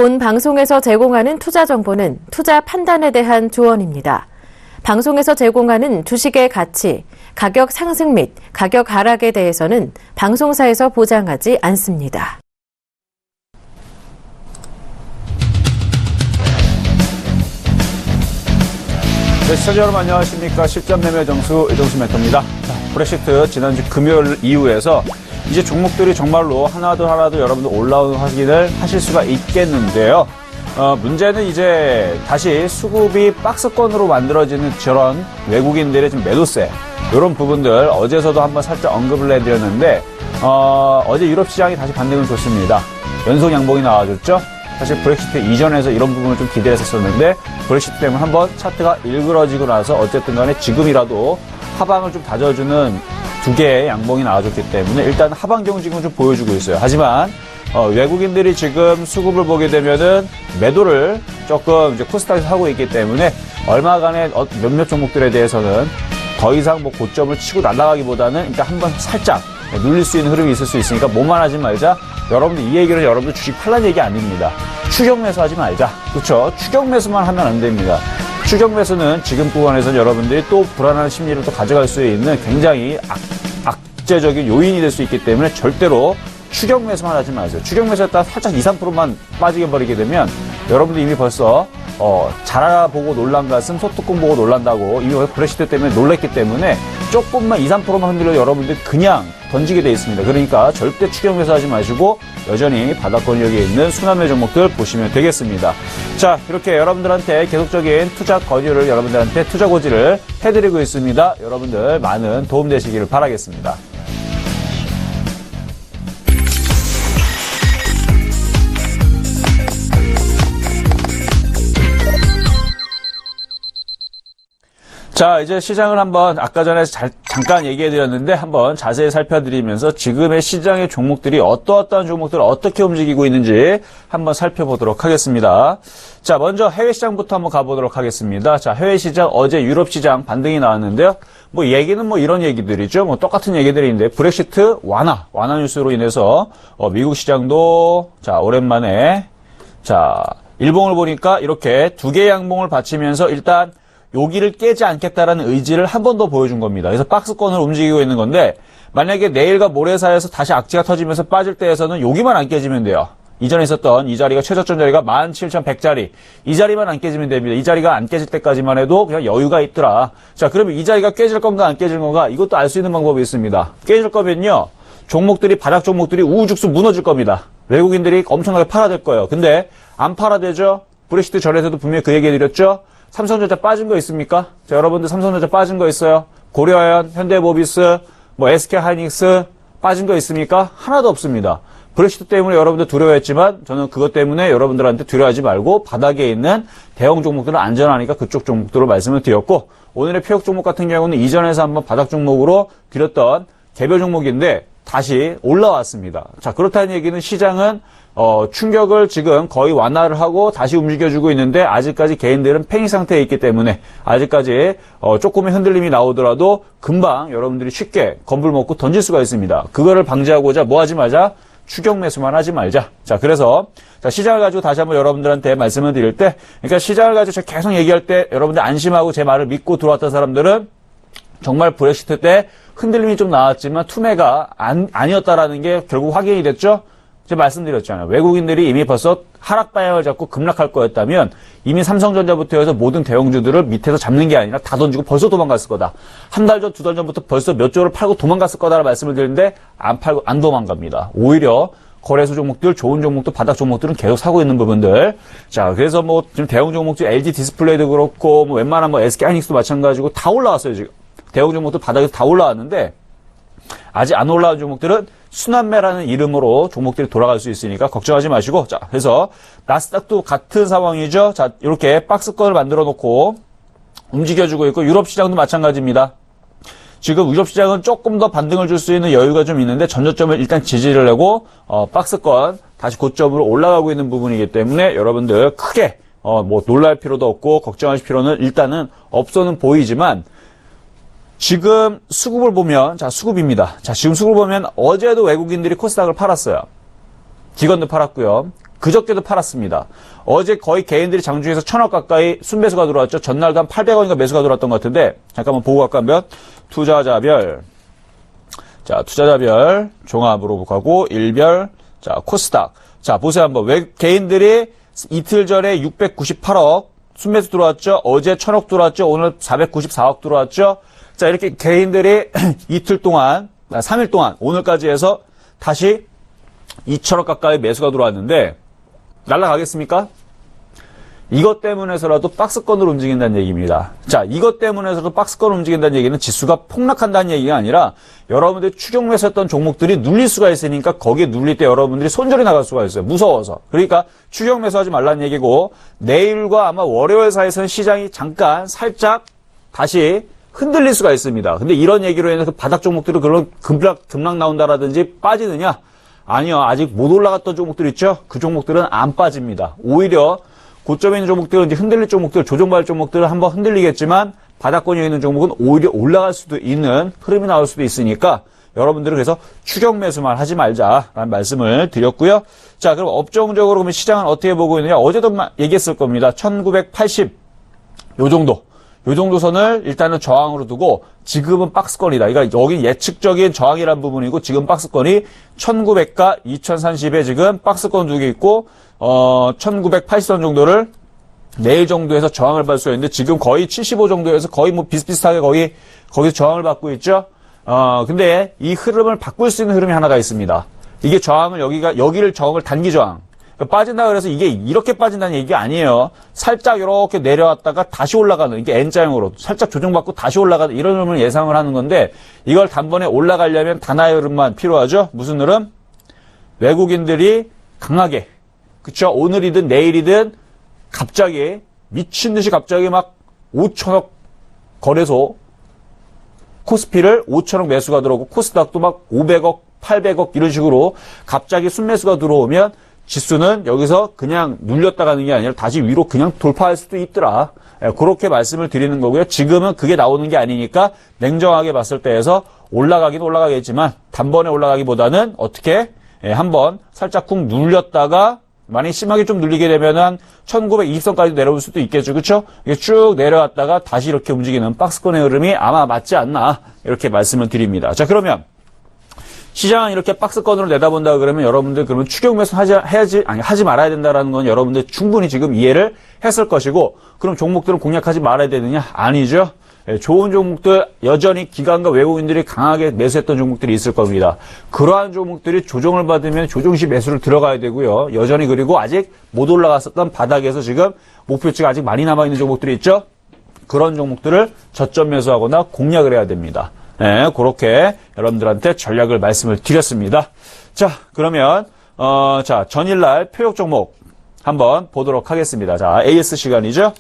본 방송에서 제공하는 투자 정보는 투자 판단에 대한 조언입니다. 방송에서 제공하는 주식의 가치, 가격 상승 및 가격 하락에 대해서는 방송사에서 보장하지 않습니다. 네, 시청자 여러분 안녕하십니까. 실전 매매 정수 이정수 멘토입니다. 브렉시트 지난주 금요일 이후에서 이제 종목들이 정말로 하나도 여러분들 올라오는 확인을 하실 수가 있겠는데요. 문제는 이제 다시 수급이 박스권으로 만들어지는 저런 외국인들의 좀 매도세 이런 부분들 어제서도 한번 살짝 언급을 해드렸는데 어제 유럽 시장이 다시 반등은 좋습니다. 연속 양봉이 나와줬죠. 사실 브렉시트 이전에서 이런 부분을 좀 기대했었는데 브렉시트 때문에 한번 차트가 일그러지고 나서 어쨌든 간에 지금이라도 하방을 좀 다져주는 두 개의 양봉이 나와줬기 때문에 일단 하방 경직은 좀 보여주고 있어요. 하지만 외국인들이 지금 수급을 보게 되면은 매도를 조금 이제 코스닥에서 하고 있기 때문에 얼마간의 몇몇 종목들에 대해서는 더 이상 뭐 고점을 치고 날아가기보다는 일단 한번 살짝 눌릴 수 있는 흐름이 있을 수 있으니까 뭐만 하지 말자. 여러분들 이 얘기는 여러분들 주식 팔란 얘기 아닙니다. 추격 매수하지 말자. 그렇죠? 추격 매수만 하면 안 됩니다. 추격 매수는 지금 구간에서는 여러분들이 또 불안한 심리를 또 가져갈 수 있는 굉장히 악재적인 요인이 될 수 있기 때문에 절대로 추격 매수만 하지 마세요. 추격 매수했다가 살짝 2, 3%만 빠지게 버리게 되면 여러분들 이미 벌써 잘 알아보고 놀란 가슴 소뚜껑 보고 놀란다고 이미 브렉시트 때문에 놀랬기 때문에 조금만 2, 3%만 흔들려 여러분들 그냥 던지게 돼 있습니다. 그러니까 절대 추격 매수하지 마시고 여전히 바닥 권역에 있는 순환매 종목들 보시면 되겠습니다. 자, 이렇게 여러분들한테 계속적인 투자 권유를 여러분들한테 투자 고지를 해드리고 있습니다. 여러분들 많은 도움 되시기를 바라겠습니다. 자, 이제 시장을 한번 아까 전에 잠깐 얘기해드렸는데 한번 자세히 살펴드리면서 지금의 시장의 종목들이 어떠한 종목들을 어떻게 움직이고 있는지 한번 살펴보도록 하겠습니다. 자, 먼저 해외 시장부터 한번 가보도록 하겠습니다. 자, 해외 시장 어제 유럽 시장 반등이 나왔는데요. 뭐 얘기는 뭐 이런 얘기들이죠. 뭐 똑같은 얘기들인데 브렉시트 완화 뉴스로 인해서 미국 시장도 자, 오랜만에 자, 일봉을 보니까 이렇게 두 개의 양봉을 받치면서 일단 여기를 깨지 않겠다라는 의지를 한 번 더 보여준 겁니다. 그래서 박스권을 움직이고 있는 건데 만약에 내일과 모레 사이에서 다시 악재가 터지면서 빠질 때에서는 여기만 안 깨지면 돼요. 이전에 있었던 이 자리가 최저점 자리가 17,100자리 이 자리만 안 깨지면 됩니다. 이 자리가 안 깨질 때까지만 해도 그냥 여유가 있더라. 자, 그러면 이 자리가 깨질 건가 안 깨질 건가 이것도 알 수 있는 방법이 있습니다. 깨질 거면요. 종목들이 바닥 종목들이 우후죽순 무너질 겁니다. 외국인들이 엄청나게 팔아댈 거예요. 근데 안 팔아대죠. 브렉시트 전에서도 분명히 그 얘기 해드렸죠. 삼성전자 빠진 거 있습니까? 자, 여러분들 삼성전자 빠진 거 있어요? 고려아연, 현대모비스, 뭐 SK하이닉스 빠진 거 있습니까? 하나도 없습니다. 브렉시트 때문에 여러분들 두려워했지만 저는 그것 때문에 여러분들한테 두려워하지 말고 바닥에 있는 대형 종목들은 안전하니까 그쪽 종목들로 말씀을 드렸고 오늘의 표역 종목 같은 경우는 이전에서 한번 바닥 종목으로 드렸던 개별 종목인데 다시 올라왔습니다. 자, 그렇다는 얘기는 시장은 충격을 지금 거의 완화를 하고 다시 움직여주고 있는데 아직까지 개인들은 패닉 상태에 있기 때문에 아직까지 조금의 흔들림이 나오더라도 금방 여러분들이 쉽게 건불 먹고 던질 수가 있습니다. 그거를 방지하고자 뭐 하지 말자? 추격 매수만 하지 말자. 자, 그래서 자, 시장을 가지고 다시 한번 여러분들한테 말씀을 드릴 때 그러니까 시장을 가지고 제가 계속 얘기할 때 여러분들 안심하고 제 말을 믿고 들어왔던 사람들은 정말 브렉시트 때 흔들림이 좀 나왔지만 투매가 아니었다라는 게 결국 확인이 됐죠. 제가 말씀드렸잖아요. 외국인들이 이미 벌써 하락 방향을 잡고 급락할 거였다면 이미 삼성전자부터 해서 모든 대형주들을 밑에서 잡는 게 아니라 다 던지고 벌써 도망갔을 거다. 한 달 전, 두 달 전부터 벌써 몇 조를 팔고 도망갔을 거다라는 말씀을 드리는데 안 팔고 안 도망갑니다. 오히려 거래소 종목들, 좋은 종목들, 바닥 종목들은 계속 사고 있는 부분들. 자, 그래서 뭐 지금 대형 종목들 LG 디스플레이도 그렇고 뭐 웬만한 뭐 SK하이닉스도 마찬가지고 다 올라왔어요, 지금. 대형 종목들 바닥에서 다 올라왔는데 아직 안 올라온 종목들은 순환매라는 이름으로 종목들이 돌아갈 수 있으니까 걱정하지 마시고 자, 그래서 나스닥도 같은 상황이죠. 자, 이렇게 박스권을 만들어 놓고 움직여주고 있고 유럽 시장도 마찬가지입니다. 지금 유럽 시장은 조금 더 반등을 줄 수 있는 여유가 좀 있는데 전저점을 일단 지지를 하고 박스권 다시 고점으로 올라가고 있는 부분이기 때문에 여러분들 크게 뭐 놀랄 필요도 없고 걱정하실 필요는 일단은 없어는 보이지만 지금 수급을 보면 자, 수급입니다. 자, 지금 수급을 보면 어제도 외국인들이 코스닥을 팔았어요. 기관도 팔았고요. 그저께도 팔았습니다. 어제 거의 개인들이 장중에서 1,000억 가까이 순매수가 들어왔죠. 전날도 한 800원인가 매수가 들어왔던 것 같은데, 잠깐만 보고 갈까 하면, 투자자별, 자, 투자자별, 종합으로 가고, 일별, 자, 코스닥. 자, 보세요 한번. 개인들이 이틀 전에 698억 순매수 들어왔죠. 어제 1,000억 들어왔죠. 오늘 494억 들어왔죠. 자, 이렇게 개인들이 이틀 동안, 3일 동안, 오늘까지 해서 다시 2,000억 가까이 매수가 들어왔는데, 날아가겠습니까? 이것 때문에서라도 박스권으로 움직인다는 얘기입니다. 자, 이것 때문에서도 박스권으로 움직인다는 얘기는 지수가 폭락한다는 얘기가 아니라 여러분들이 추격 매수했던 종목들이 눌릴 수가 있으니까 거기에 눌릴 때 여러분들이 손절이 나갈 수가 있어요. 무서워서. 그러니까 추격 매수하지 말라는 얘기고 내일과 아마 월요일 사이에서는 시장이 잠깐 살짝 다시 흔들릴 수가 있습니다. 근데 이런 얘기로 인해서 그 바닥 종목들이 그런 급락 나온다라든지 빠지느냐? 아니요. 아직 못 올라갔던 종목들 있죠? 그 종목들은 안 빠집니다. 오히려 고점에 있는 종목들은 이제 흔들릴 종목들, 조정받을 종목들은 한번 흔들리겠지만 바닥권에 있는 종목은 오히려 올라갈 수도 있는 흐름이 나올 수도 있으니까 여러분들은 그래서 추격 매수만 하지 말자라는 말씀을 드렸고요. 자, 그럼 업종적으로 그러면 시장은 어떻게 보고 있느냐? 어제도 얘기했을 겁니다. 1980 요 정도. 요 정도 선을 일단은 저항으로 두고 지금은 박스권이다. 그러니까 여기 예측적인 저항이란 부분이고 지금 박스권이 1900과 2030에 지금 박스권 두 개 있고 1980선 정도를 내일 정도에서 저항을 받을 수가 있는데 지금 거의 75 정도에서 거의 뭐 비슷비슷하게 거기서 저항을 받고 있죠. 근데 이 흐름을 바꿀 수 있는 흐름이 하나가 있습니다. 이게 저항을 여기를 저항을 단기 저항. 빠진다 그래서 이게 이렇게 빠진다는 얘기가 아니에요. 살짝 이렇게 내려왔다가 다시 올라가는 이게 N자형으로 살짝 조정받고 다시 올라가는 이런 흐름을 예상을 하는 건데 이걸 단번에 올라가려면 단하의 흐름만 필요하죠. 무슨 흐름? 외국인들이 강하게 그쵸? 오늘이든 내일이든 갑자기 미친 듯이 갑자기 막 5천억 거래소 코스피를 5천억 매수가 들어오고 코스닥도 막 500억 800억 이런 식으로 갑자기 순매수가 들어오면 지수는 여기서 그냥 눌렸다 가는 게 아니라 다시 위로 그냥 돌파할 수도 있더라. 그렇게 말씀을 드리는 거고요. 지금은 그게 나오는 게 아니니까 냉정하게 봤을 때에서 올라가긴 올라가겠지만 단번에 올라가기보다는 어떻게 한번 살짝 쿵 눌렸다가 만약에 심하게 좀 눌리게 되면 한 1920선까지 내려올 수도 있겠죠. 그렇죠? 이게 쭉 내려왔다가 다시 이렇게 움직이는 박스권의 흐름이 아마 맞지 않나 이렇게 말씀을 드립니다. 자, 그러면 시장은 이렇게 박스권으로 내다본다 그러면 여러분들 그러면 추격 매수 하지 말아야 된다라는 건 여러분들 충분히 지금 이해를 했을 것이고 그럼 종목들은 공략하지 말아야 되느냐? 아니죠. 좋은 종목들 여전히 기관과 외국인들이 강하게 매수했던 종목들이 있을 겁니다. 그러한 종목들이 조정을 받으면 조정시 매수를 들어가야 되고요. 여전히 그리고 아직 못 올라갔었던 바닥에서 지금 목표치가 아직 많이 남아있는 종목들이 있죠. 그런 종목들을 저점 매수하거나 공략을 해야 됩니다. 네, 그렇게 여러분들한테 전략을 말씀을 드렸습니다. 자, 그러면 자 전일날 표역 종목 한번 보도록 하겠습니다. 자, AS 시간이죠.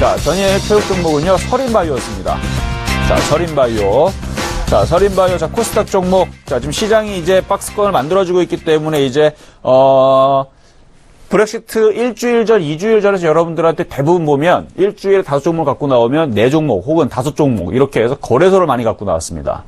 자, 전일 표역 종목은요 서린바이오였습니다. 자, 서린바이오. 자, 서린바이오. 자, 코스닥 종목. 자, 지금 시장이 이제 박스권을 만들어주고 있기 때문에 이제 브렉시트 일주일 전, 2주일 전에서 여러분들한테 대부분 보면 일주일에 5종목 갖고 나오면 4종목 혹은 5종목 이렇게 해서 거래소를 많이 갖고 나왔습니다.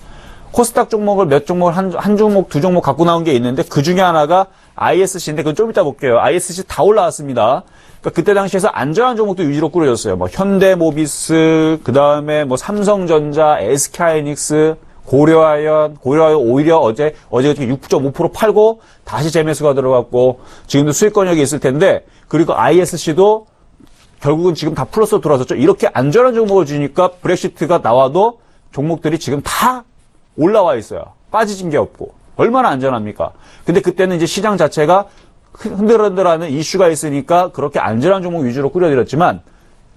코스닥 종목을 몇 종목을 한 종목, 2종목 갖고 나온 게 있는데 그 중에 하나가 ISC인데 그건 좀 이따 볼게요. ISC 다 올라왔습니다. 그러니까 그때 당시에서 안전한 종목도 위주로 꾸려졌어요. 뭐 현대모비스, 그 다음에 뭐 삼성전자, SK하이닉스, 고려아연 오히려 어제 6.5% 팔고 다시 재매수가 들어갔고 지금도 수익권역이 있을 텐데 그리고 ISC도 결국은 지금 다 플러스로 돌아섰죠. 이렇게 안전한 종목을 주니까 브렉시트가 나와도 종목들이 지금 다 올라와 있어요. 빠지진 게 없고 얼마나 안전합니까? 근데 그때는 이제 시장 자체가 흔들흔들하는 이슈가 있으니까 그렇게 안전한 종목 위주로 꾸려드렸지만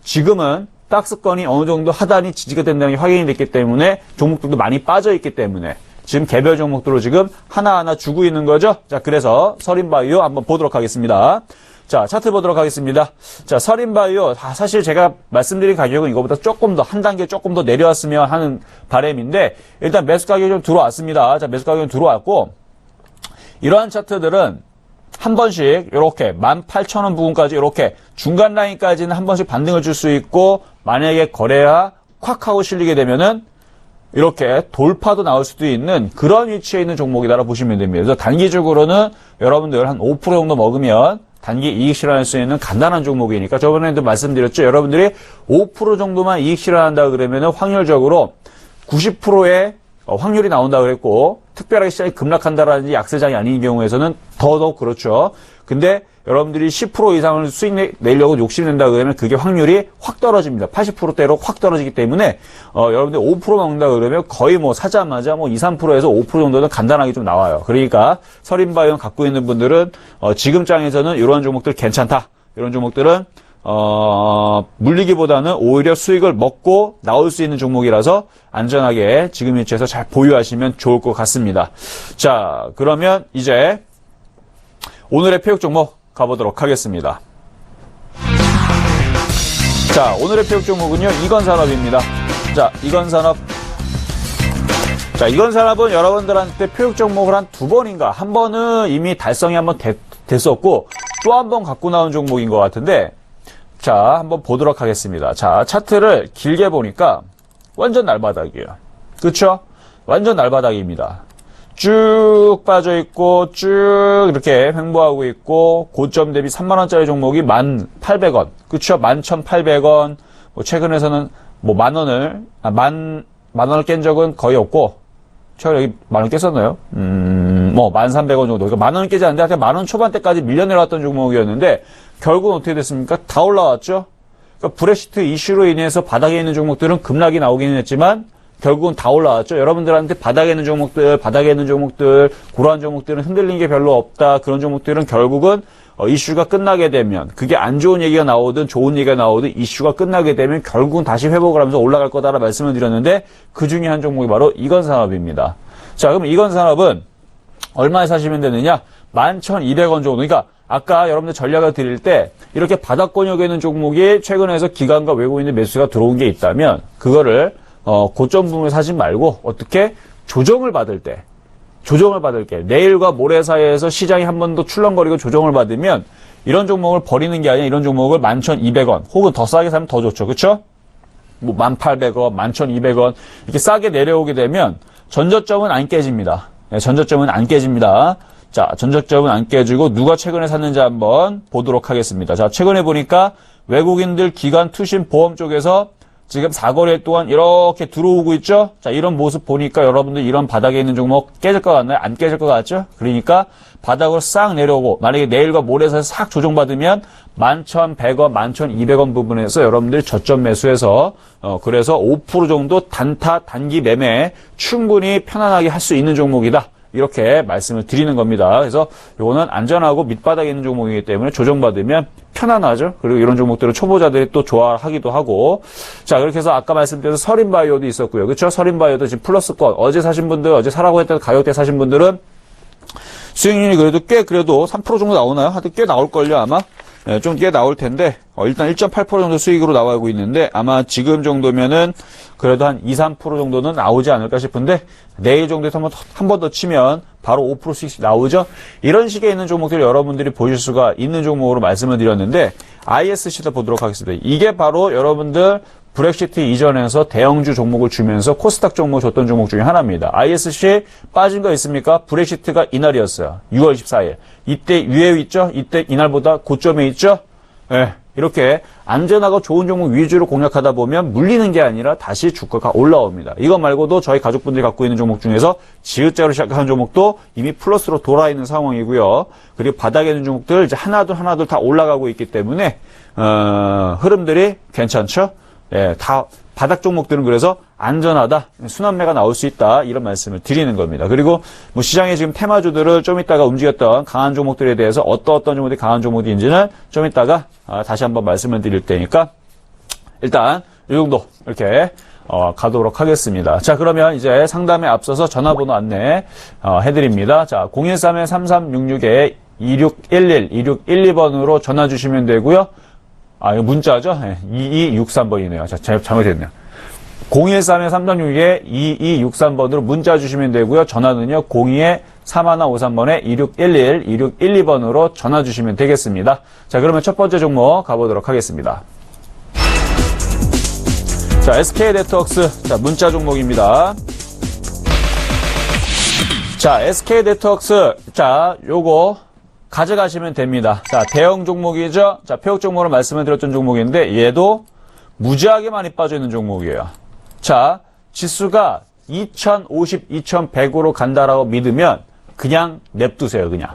지금은 박스권이 어느 정도 하단이 지지가 된다는 게 확인이 됐기 때문에 종목들도 많이 빠져 있기 때문에 지금 개별 종목들로 지금 하나하나 주고 있는 거죠. 자, 그래서 서린바이오 한번 보도록 하겠습니다. 자, 차트 보도록 하겠습니다. 자, 서린바이오 사실 제가 말씀드린 가격은 이거보다 조금 더 한 단계 조금 더 내려왔으면 하는 바람인데 일단 매수 가격이 좀 들어왔습니다. 자, 매수 가격이 들어왔고 이러한 차트들은 한 번씩 이렇게 18,000원 부근까지 이렇게 중간 라인까지는 한 번씩 반등을 줄 수 있고 만약에 거래가 콱 하고 실리게 되면은 이렇게 돌파도 나올 수도 있는 그런 위치에 있는 종목이다라고 보시면 됩니다. 그래서 단기적으로는 여러분들 한 5% 정도 먹으면 단기 이익 실현할 수 있는 간단한 종목이니까 저번에도 말씀드렸죠. 여러분들이 5% 정도만 이익 실현한다 그러면 확률적으로 90%의 확률이 나온다 그랬고 특별하게 시장이 급락한다라든지 약세장이 아닌 경우에서는 더더욱 그렇죠. 근데 여러분들이 10% 이상을 수익 내려고 욕심낸다 그러면 그게 확률이 확 떨어집니다. 80%대로 확 떨어지기 때문에 여러분들 5% 먹는다 그러면 거의 뭐 사자마자 뭐 2, 3%에서 5% 정도는 간단하게 좀 나와요. 그러니까 서린바이오 갖고 있는 분들은 지금 장에서는 이런 종목들 괜찮다. 이런 종목들은 물리기보다는 오히려 수익을 먹고 나올 수 있는 종목이라서 안전하게 지금 위치에서 잘 보유하시면 좋을 것 같습니다. 자, 그러면 이제 오늘의 표육 종목 가보도록 하겠습니다. 자, 오늘의 표육 종목은요, 이건산업입니다. 자, 이건산업. 자, 이건산업은 여러분들한테 표육 종목을 한 2번인가, 한 번은 이미 달성이 한번 됐었고, 또 한 번 갖고 나온 종목인 것 같은데, 자, 한번 보도록 하겠습니다. 자, 차트를 길게 보니까 완전 날바닥이에요. 그쵸? 완전 날바닥입니다. 쭉 빠져있고, 쭉 이렇게 횡보하고 있고, 고점 대비 3만원짜리 종목이 1,800원. 그쵸? 11,800원. 뭐, 최근에서는 뭐, 만원을 깬 적은 거의 없고, 최근에 여기 만원 깼었나요? 뭐, 1,300원 정도. 그러니까 만원을 깨지 않는데, 하여튼 만원 초반대까지 밀려 내려왔던 종목이었는데, 결국은 어떻게 됐습니까? 다 올라왔죠? 그러니까 브렉시트 이슈로 인해서 바닥에 있는 종목들은 급락이 나오기는 했지만, 결국은 다 올라왔죠. 여러분들한테 바닥에 있는 종목들, 고러한 종목들은 흔들린 게 별로 없다. 그런 종목들은 결국은 이슈가 끝나게 되면, 그게 안 좋은 얘기가 나오든 좋은 얘기가 나오든 이슈가 끝나게 되면 결국은 다시 회복을 하면서 올라갈 거다라 말씀을 드렸는데, 그 중에 한 종목이 바로 이건산업입니다. 자, 그럼 이건산업은 얼마에 사시면 되느냐? 11,200원 정도. 그러니까 아까 여러분들 전략을 드릴 때 이렇게 바닥권역에 있는 종목이 최근에서 기관과 외국인의 매수가 들어온 게 있다면 그거를 고점 부분을 사지 말고 어떻게 조정을 받을 때 내일과 모레 사이에서 시장이 한 번 더 출렁거리고 조정을 받으면 이런 종목을 버리는 게 아니라 이런 종목을 11,200원 혹은 더 싸게 사면 더 좋죠. 그렇죠? 뭐 1,800원, 11,200원 이렇게 싸게 내려오게 되면 전저점은 안 깨집니다. 네, 전저점은 안 깨집니다. 자, 전저점은 안 깨지고 누가 최근에 샀는지 한번 보도록 하겠습니다. 자, 최근에 보니까 외국인들 기관 투신 보험 쪽에서 지금 4거래 동안 이렇게 들어오고 있죠? 자, 이런 모습 보니까 여러분들 이런 바닥에 있는 종목 깨질 것 같나요? 안 깨질 것 같죠? 그러니까 바닥으로 싹 내려오고 만약에 내일과 모레에서 싹 조정받으면 11,100원, 11,200원 부분에서 여러분들이 저점 매수해서 그래서 5% 정도 단기 매매 충분히 편안하게 할 수 있는 종목이다. 이렇게 말씀을 드리는 겁니다. 그래서 이거는 안전하고 밑바닥에 있는 종목이기 때문에 조정받으면 편안하죠. 그리고 이런 종목들은 초보자들이 또 좋아하기도 하고. 자, 그렇게 해서 아까 말씀드린 서린바이오도 있었고요. 그렇죠? 서린바이오도 지금 플러스권. 어제 사신 분들, 어제 사라고 했던 가격대 사신 분들은 수익률이 그래도 3% 정도 나오나요? 하여튼 꽤 나올걸요, 아마. 네, 좀 꽤 나올 텐데, 일단 1.8% 정도 수익으로 나오고 있는데, 아마 지금 정도면은 그래도 한 2, 3% 정도는 나오지 않을까 싶은데, 내일 정도에서 한 번 더 치면 바로 5% 수익씩 나오죠? 이런 식의 있는 종목들을 여러분들이 보실 수가 있는 종목으로 말씀을 드렸는데, ISC도 보도록 하겠습니다. 이게 바로 여러분들 브렉시트 이전에서 대형주 종목을 주면서 코스닥 종목 줬던 종목 중에 하나입니다. ISC 빠진 거 있습니까? 브렉시트가 이날이었어요. 6월 24일. 이때 위에 있죠? 이때 이날보다 고점에 있죠? 네, 이렇게 안전하고 좋은 종목 위주로 공략하다 보면 물리는 게 아니라 다시 주가가 올라옵니다. 이거 말고도 저희 가족분들이 갖고 있는 종목 중에서 지읒자로 시작하는 종목도 이미 플러스로 돌아 있는 상황이고요. 그리고 바닥에 있는 종목들 이제 하나둘 다 올라가고 있기 때문에 흐름들이 괜찮죠? 예, 다 바닥 종목들은 그래서 안전하다, 순환매가 나올 수 있다 이런 말씀을 드리는 겁니다. 그리고 뭐 시장에 지금 테마주들을 좀 이따가 움직였던 강한 종목들에 대해서 어떤 종목들이 강한 종목인지는 좀 이따가 다시 한번 말씀을 드릴 테니까 일단 이 정도 이렇게 가도록 하겠습니다. 자, 그러면 이제 상담에 앞서서 전화번호 안내 해드립니다. 자, 013-3366-2611, 2612번으로 전화 주시면 되고요. 이거 문자죠? 네, 2263번이네요. 자, 잘못했네요. 013-3366-2263번으로 문자 주시면 되고요. 전화는요, 02-3153번에 2611, 2612번으로 전화 주시면 되겠습니다. 자, 그러면 첫 번째 종목 가보도록 하겠습니다. 자, SK네트워크스. 자, 문자 종목입니다. 자, SK네트워크스. 자, 요거 가져가시면 됩니다. 자, 대형 종목이죠. 자, 폐업 종목으로 말씀을 드렸던 종목인데 얘도 무지하게 많이 빠져있는 종목이에요. 자, 지수가 2050, 2100으로 간다라고 믿으면 그냥 냅두세요, 그냥.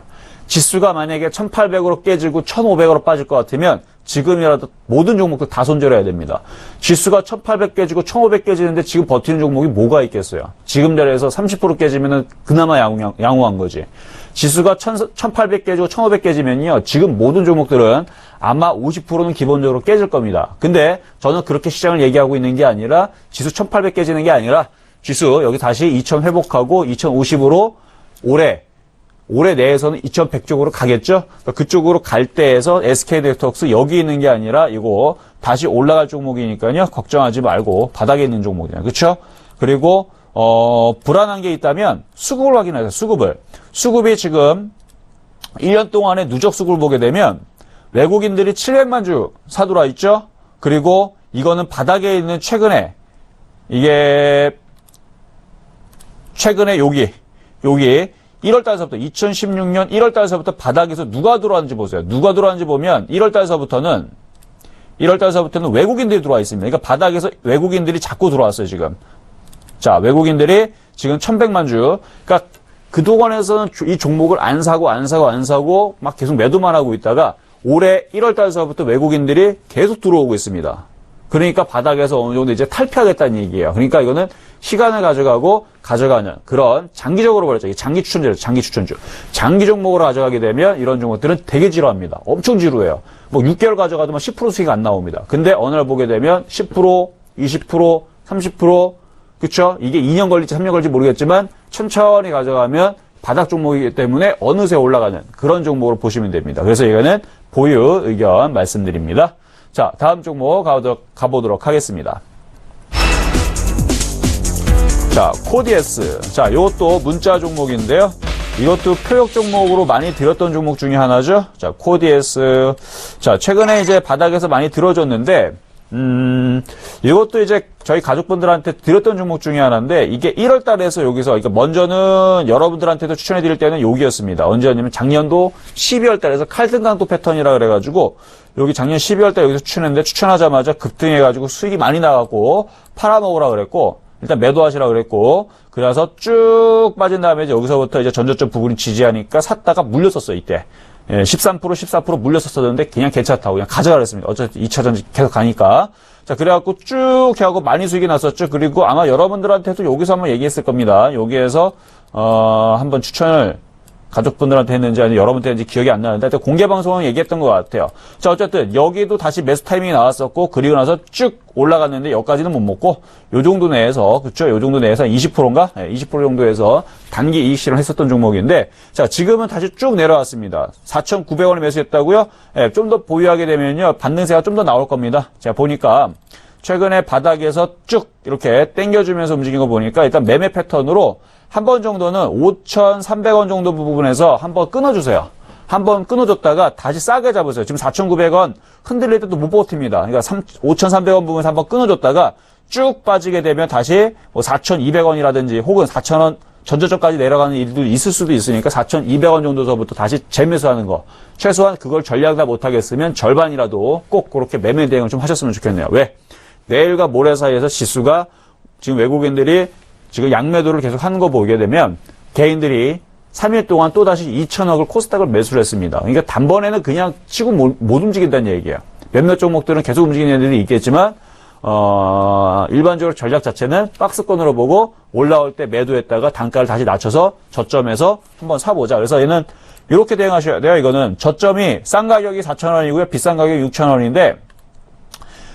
지수가 만약에 1800으로 깨지고 1500으로 빠질 것 같으면 지금이라도 모든 종목들 다 손절해야 됩니다. 지수가 1800 깨지고 1500 깨지는데 지금 버티는 종목이 뭐가 있겠어요? 지금 자리에서 30% 깨지면은 그나마 양호한 거지. 지수가 1800 깨지고 1500 깨지면요. 지금 모든 종목들은 아마 50%는 기본적으로 깨질 겁니다. 근데 저는 그렇게 시장을 얘기하고 있는 게 아니라 지수 1800 깨지는 게 아니라 지수 여기 다시 2000 회복하고 2050으로 올해 내에서는 2100 쪽으로 가겠죠? 그러니까 그쪽으로 갈 때에서 SK네트워크스 여기 있는 게 아니라 이거 다시 올라갈 종목이니까요. 걱정하지 말고 바닥에 있는 종목이에요. 그렇죠? 그리고 불안한 게 있다면 수급을 확인하세요. 수급이 지금 1년 동안에 누적 수급을 보게 되면 외국인들이 700만 주 사들어와 있죠? 그리고 이거는 바닥에 있는 최근에 여기 1월달서부터 2016년 1월달서부터 바닥에서 누가 들어왔는지 보세요. 누가 들어왔는지 보면 1월달서부터는 외국인들이 들어와 있습니다. 그러니까 바닥에서 외국인들이 자꾸 들어왔어요, 지금. 자, 외국인들이 지금 1100만 주. 그러니까 그동안에서는 이 종목을 안 사고 막 계속 매도만 하고 있다가 올해 1월달서부터 외국인들이 계속 들어오고 있습니다. 그러니까 바닥에서 어느 정도 이제 탈피하겠다는 얘기예요. 그러니까 이거는 시간을 가져가는 그런 장기적으로 벌어져. 장기 추천주. 장기 종목으로 가져가게 되면 이런 종목들은 되게 지루합니다. 엄청 지루해요. 뭐 6개월 가져가도 10% 수익이 안 나옵니다. 근데 어느 날 보게 되면 10%, 20%, 30%, 그쵸? 이게 2년 걸릴지 3년 걸릴지 모르겠지만 천천히 가져가면 바닥 종목이기 때문에 어느새 올라가는 그런 종목으로 보시면 됩니다. 그래서 이거는 보유 의견 말씀드립니다. 자, 다음 종목 가보도록 하겠습니다. 자, 코디에스. 자, 이것도 문자 종목인데요. 이것도 표적 종목으로 많이 들었던 종목 중에 하나죠. 자, 코디에스. 자, 최근에 이제 바닥에서 많이 들어줬는데, 이것도 이제 저희 가족분들한테 드렸던 종목 중에 하나인데, 이게 1월 달에서 여기서, 그러니까 먼저는 여러분들한테도 추천해드릴 때는 여기였습니다. 언제였냐면 작년도 12월 달에서 칼등강도 패턴이라 그래가지고, 여기 작년 12월 달 여기서 추천했는데, 추천하자마자 급등해가지고 수익이 많이 나갔고, 팔아먹으라 그랬고, 일단 매도하시라 그랬고, 그래서 쭉 빠진 다음에 이제 여기서부터 이제 전저점 부분이 지지하니까 샀다가 물렸었어요, 이때. 예, 13%, 14% 물렸었었는데 그냥 괜찮다고 그냥 가져가 그랬습니다. 어차피 2차전 계속 가니까. 자, 그래갖고 쭉 하고 많이 수익이 났었죠. 그리고 아마 여러분들한테도 여기서 한번 얘기했을 겁니다. 여기에서, 한번 추천을 가족분들한테 했는지 아니면 여러분한테 했는지 기억이 안 나는데 하여튼 공개방송은 얘기했던 것 같아요. 자, 어쨌든 여기도 다시 매수 타이밍이 나왔었고 그리고 나서 쭉 올라갔는데 여기까지는 못 먹고 요 정도 내에서 그쵸? 요 정도 내에서 20%인가? 네, 20% 정도에서 단기 이익 실현 했었던 종목인데 자, 지금은 다시 쭉 내려왔습니다. 4,900원에 매수했다고요? 네, 좀 더 보유하게 되면요. 반등세가 좀 더 나올 겁니다. 제가 보니까 최근에 바닥에서 쭉 이렇게 당겨주면서 움직인 거 보니까 일단 매매 패턴으로 한 번 정도는 5,300원 정도 부분에서 한번 끊어주세요. 한번 끊어줬다가 다시 싸게 잡으세요. 지금 4,900원 흔들릴 때도 못 버팁니다. 그러니까 5,300원 부분에서 한번 끊어줬다가 쭉 빠지게 되면 다시 뭐 4,200원이라든지 혹은 4,000원 전저점까지 내려가는 일도 있을 수도 있으니까 4,200원 정도서부터 다시 재매수하는 거. 최소한 그걸 전략 다 못하겠으면 절반이라도 꼭 그렇게 매매 대응을 좀 하셨으면 좋겠네요. 왜? 내일과 모레 사이에서 지수가 지금 외국인들이 지금 양매도를 계속 하는 거 보게 되면 개인들이 3일 동안 또다시 2천억을 코스닥을 매수를 했습니다. 그러니까 단번에는 그냥 치고 못 움직인다는 얘기예요. 몇몇 종목들은 계속 움직이는 애들이 있겠지만 일반적으로 전략 자체는 박스권으로 보고 올라올 때 매도했다가 단가를 다시 낮춰서 저점에서 한번 사보자. 그래서 얘는 이렇게 대응하셔야 돼요. 이거는 저점이 싼 가격이 4,000원이고요. 비싼 가격이 6,000원인데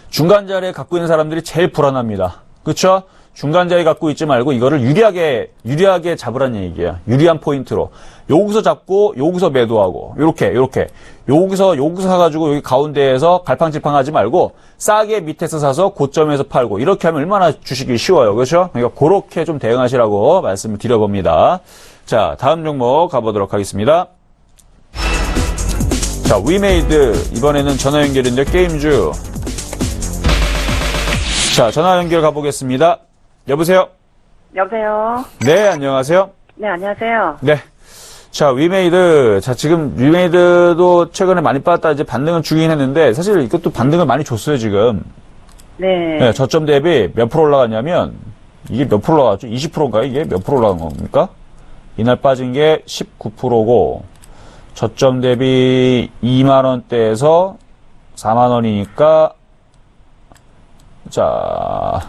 중간 자리에 갖고 있는 사람들이 제일 불안합니다. 그렇죠? 중간 자리 갖고 있지 말고 이거를 유리하게 잡으라는 얘기예요. 유리한 포인트로. 여기서 잡고 여기서 매도하고 요렇게 여기서 사가지고 여기 가운데에서 갈팡질팡 하지 말고 싸게 밑에서 사서 고점에서 팔고 이렇게 하면 얼마나 주식이 쉬워요. 그렇죠? 그러니까 그렇게 좀 대응하시라고 말씀을 드려봅니다. 자, 다음 종목 가보도록 하겠습니다. 자, 위메이드 이번에는 전화 연결인데 게임주. 자, 전화 연결 가보겠습니다. 여보세요? 여보세요? 네, 안녕하세요. 네, 안녕하세요. 네. 자, 위메이드. 자, 지금 위메이드도 최근에 많이 빠졌다 이제 반등은 주긴 했는데 사실 이것도 반등을 많이 줬어요, 지금. 네. 네, 저점 대비 몇 프로 올라갔냐면 이게 몇 프로 올라갔죠? 20%인가요? 이게 몇 프로 올라간 겁니까? 이날 빠진 게 19%고 저점 대비 2만 원대에서 4만 원이니까 자,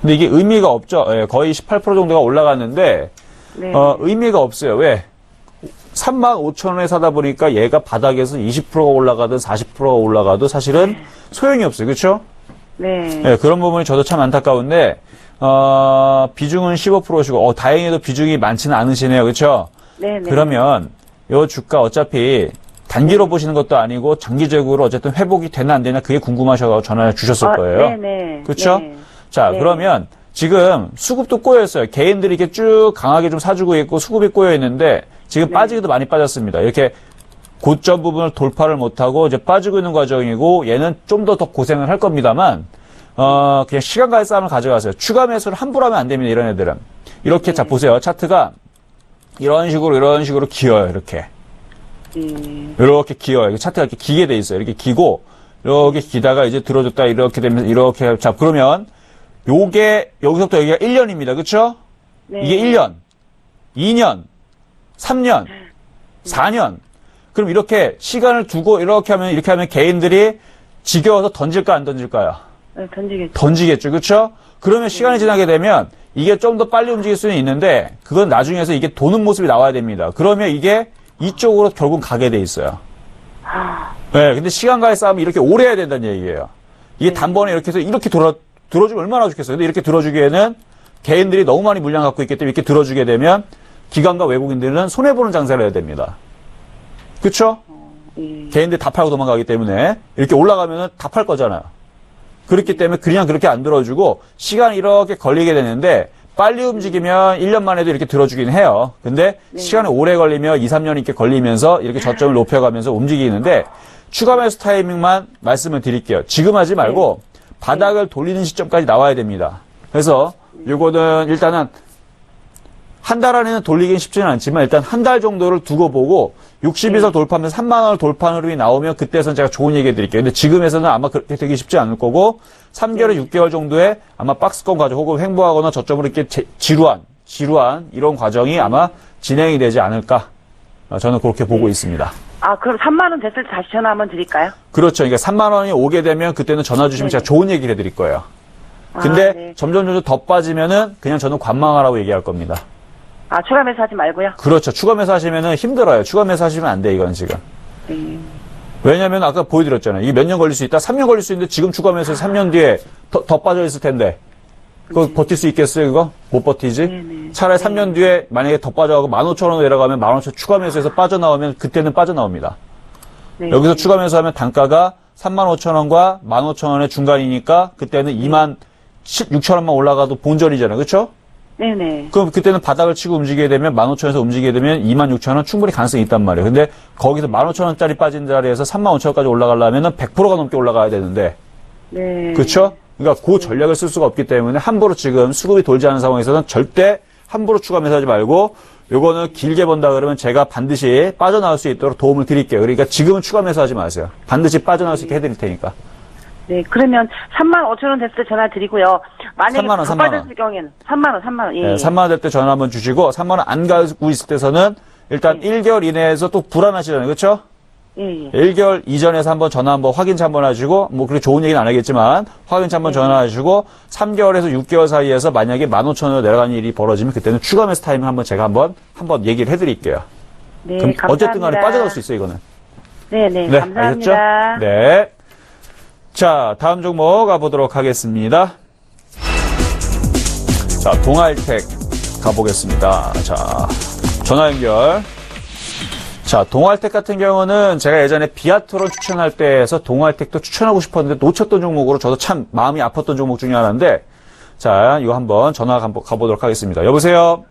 근데 이게 의미가 없죠. 예, 거의 18% 정도가 올라갔는데 네. 의미가 없어요. 왜? 35,000원에 사다 보니까 얘가 바닥에서 20%가 올라가든 40%가 올라가도 사실은 소용이 없어요. 그렇죠? 네. 네, 그런 부분이 저도 참 안타까운데 비중은 15%시고 다행히도 비중이 많지는 않으시네요. 그렇죠? 네. 네. 그러면 요 주가 어차피 단기로 보시는 것도 아니고 장기적으로 어쨌든 회복이 되나 안 되나 그게 궁금하셔서 전화를 주셨을 거예요. 네네. 그렇죠? 네. 자, 네. 그러면 지금 수급도 꼬여있어요. 개인들이 이렇게 쭉 강하게 좀 사주고 있고 수급이 꼬여있는데 지금 네. 빠지기도 많이 빠졌습니다. 이렇게 고점 부분을 돌파를 못하고 이제 빠지고 있는 과정이고 얘는 좀 더 고생을 할 겁니다만 그냥 시간과의 싸움을 가져가세요. 추가 매수를 함부로 하면 안 됩니다. 이런 애들은. 이렇게 자 보세요. 차트가 이런 식으로 기어요. 이렇게. 이렇게 기어요. 차트가 이렇게 기게 돼 있어요. 이렇게 기고 이렇게 기다가 이제 들어줬다 이렇게 되면서 이렇게 자 그러면 요게 여기서부터 여기가 1년입니다. 그렇죠? 네. 이게 1년, 2년, 3년, 4년. 그럼 이렇게 시간을 두고 이렇게 하면 개인들이 지겨워서 던질까 안 던질까요? 네, 던지겠죠. 던지겠죠. 그렇죠? 그러면 시간이 지나게 되면 이게 좀 더 빨리 움직일 수는 있는데 그건 나중에서 이게 도는 모습이 나와야 됩니다. 그러면 이게 이쪽으로 결국 가게 돼 있어요. 네, 근데 시간과의 싸움이 이렇게 오래 해야 된다는 얘기예요. 이게 단번에 이렇게 해서 이렇게 들어주면 얼마나 좋겠어요. 근데 이렇게 들어주기에는 개인들이 너무 많이 물량 갖고 있기 때문에 이렇게 들어주게 되면 기관과 외국인들은 손해보는 장사를 해야 됩니다. 그쵸? 개인들 다 팔고 도망가기 때문에 이렇게 올라가면은 다 팔 거잖아요. 그렇기 때문에 그냥 그렇게 안 들어주고 시간이 이렇게 걸리게 되는데 빨리 움직이면 1년 만에도 이렇게 들어주긴 해요. 근데 시간이 오래 걸리면 2, 3년 이렇게 걸리면서 이렇게 저점을 높여가면서 움직이는데 추가 매수 타이밍만 말씀을 드릴게요. 지금 하지 말고 바닥을 돌리는 시점까지 나와야 됩니다. 그래서 요거는 일단은 한 달 안에는 돌리긴 쉽지는 않지만 일단 한 달 정도를 두고 보고 60에서 돌파하면서 3만 원을 돌파하는 흐름이 나오면 그때선 제가 좋은 얘기 해드릴게요. 근데 지금에서는 아마 그렇게 되기 쉽지 않을 거고 3개월, 6개월 정도에 아마 박스권 과정 혹은 횡보하거나 저점으로 이렇게 지루한 이런 과정이 아마 진행이 되지 않을까 저는 그렇게 보고 있습니다. 아, 그럼 3만 원 됐을 때 다시 전화 한번 드릴까요? 그렇죠. 그러니까 3만 원이 오게 되면 그때는 전화 주시면 제가 좋은 얘기를 해드릴 거예요. 근데 네. 점점 더 빠지면은 그냥 저는 관망하라고 얘기할 겁니다. 아, 추가 매수 하지 말고요? 그렇죠. 추가 매수 하시면은 힘들어요. 추가 매수 하시면 안 돼, 이건 지금. 왜냐면 아까 보여드렸잖아요. 이게 몇 년 걸릴 수 있다? 3년 걸릴 수 있는데 지금 추가 매수해서 3년 뒤에 더 빠져 있을 텐데. 그거 버틸 수 있겠어요, 그거? 못 버티지? 차라리 3년 뒤에 만약에 더 빠져가고 15,000원 내려가면 15,000원 추가 매수해서 빠져나오면 그때는 빠져나옵니다. 네. 여기서 추가 매수하면 단가가 35,000원과 15,000원의 중간이니까 그때는 26,000원만 올라가도 본전이잖아요. 그렇죠? 네네. 그럼 그때는 바닥을 치고 움직이게 되면 15,000원에서 움직이게 되면 26,000원 충분히 가능성이 있단 말이에요. 근데 거기서 15,000원짜리 빠진 자리에서 35,000원까지 올라가려면 100%가 넘게 올라가야 되는데. 네. 그렇죠? 그러니까 그 전략을 쓸 수가 없기 때문에 함부로 지금 수급이 돌지 않은 상황에서는 절대 함부로 추가 매수하지 말고 요거는 길게 본다 그러면 제가 반드시 빠져나올 수 있도록 도움을 드릴게요. 그러니까 지금은 추가 매수하지 마세요. 반드시 빠져나올 수 있게 해드릴 테니까. 네, 그러면 3만 5천 원 됐을 때 전화 드리고요. 만약에 3만 원, 더 3만 원. 빠졌을 경우에는 3만 원. 예. 네, 3만 원 될 때 전화 한번 주시고 3만 원 안 가고 있을 때서는 일단 1개월 이내에서 또 불안하시잖아요. 그렇죠? 예. 1개월 이전에서 한번 전화 한번 확인차 한번 하시고 뭐 그렇게 좋은 얘기는 안 하겠지만 확인차 한번 전화하시고 3개월에서 6개월 사이에서 만약에 15,000원으로 내려가는 일이 벌어지면 그때는 추가 매수 타이밍 한번 제가 한번 얘기를 해드릴게요. 네, 그럼 감사합니다. 어쨌든 간에 빠져나올 수 있어요, 이거는. 네, 네, 감사합니다. 알겠죠? 네. 자, 다음 종목 가보도록 하겠습니다. 자, 동아일텍 가보겠습니다. 자, 전화 연결. 자, 동아일텍 같은 경우는 제가 예전에 비아트론 추천할 때에서 동아일텍도 추천하고 싶었는데 놓쳤던 종목으로 저도 참 마음이 아팠던 종목 중에 하나인데, 자, 이거 한번 전화 가보도록 하겠습니다. 여보세요?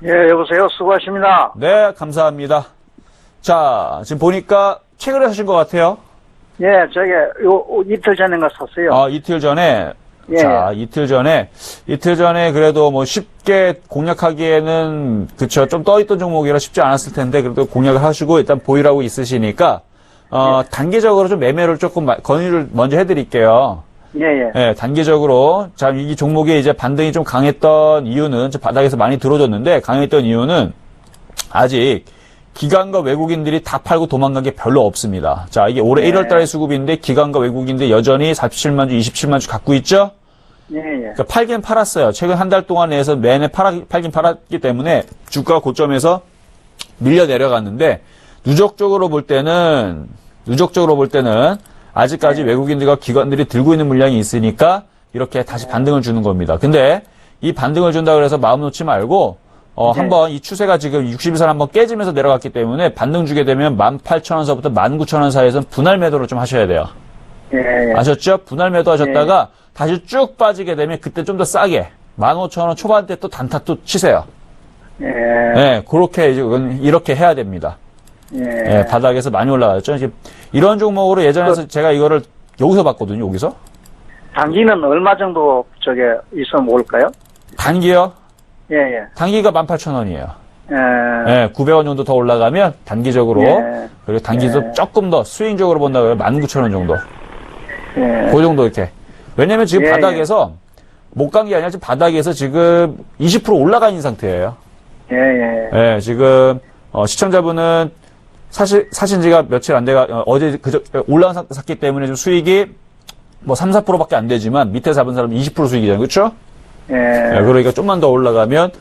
예, 여보세요. 수고하십니다. 네, 감사합니다. 자, 지금 보니까 최근에 사신 것 같아요. 예, 저게 이틀 전인가 샀어요. 아, 이틀 전에 예. 자, 이틀 전에 그래도 뭐 쉽게 공략하기에는, 그쵸. 좀 떠있던 종목이라 쉽지 않았을 텐데, 그래도 공략을 하시고 일단 보유하고 있으시니까, 단기적으로 좀 매매를 조금 건의를 먼저 해드릴게요. 예, 예. 예, 단기적으로. 자, 이 종목이 이제 반등이 좀 강했던 이유는, 바닥에서 많이 들어줬는데, 강했던 이유는, 아직, 기관과 외국인들이 다 팔고 도망간 게 별로 없습니다. 자, 이게 올해 1월 달에 수급인데, 기관과 외국인들이 여전히 47만 주, 27만 주 갖고 있죠? 예, 예. 그러니까 팔긴 팔았어요. 최근 한 달 동안 내에서 내내 팔긴 팔았기 때문에, 주가 고점에서 밀려 내려갔는데, 누적적으로 볼 때는, 아직까지 외국인들과 기관들이 들고 있는 물량이 있으니까 이렇게 다시 반등을 주는 겁니다. 근데 이 반등을 준다고 해서 마음 놓지 말고 한번 이 추세가 지금 60일선 한번 깨지면서 내려갔기 때문에 반등 주게 되면 18,000원서부터 19,000원 사이에서는 분할 매도를 좀 하셔야 돼요. 예, 예. 아셨죠? 분할 매도 하셨다가 다시 쭉 빠지게 되면 그때 좀 더 싸게 15,000원 초반대 또 단타 또 치세요. 예. 네, 그렇게 이렇게 해야 됩니다. 예. 바닥에서 많이 올라갔죠. 이런 종목으로 예전에 제가 이거를 여기서 봤거든요, 여기서. 단기는 얼마 정도 있으면 올까요? 단기요? 예, 예. 단기가 18,000원이에요. 예. 900원 정도 더 올라가면 단기적으로, 예. 그리고 단기도 조금 더 스윙적으로 본다고 하면 19,000원 정도. 예. 그 정도 이렇게. 왜냐면 지금 예, 바닥에서, 못 간 게 아니라 지금 바닥에서 지금 20% 올라가 있는 상태예요. 예, 예. 예, 지금, 시청자분은 사신 지가 며칠 안 돼가, 어제 올라갔기 때문에 좀 수익이 뭐 3, 4%밖에 안 되지만 밑에 잡은 사람은 20% 수익이잖아요. 그쵸? 예. 그러니까 좀만 더 올라가면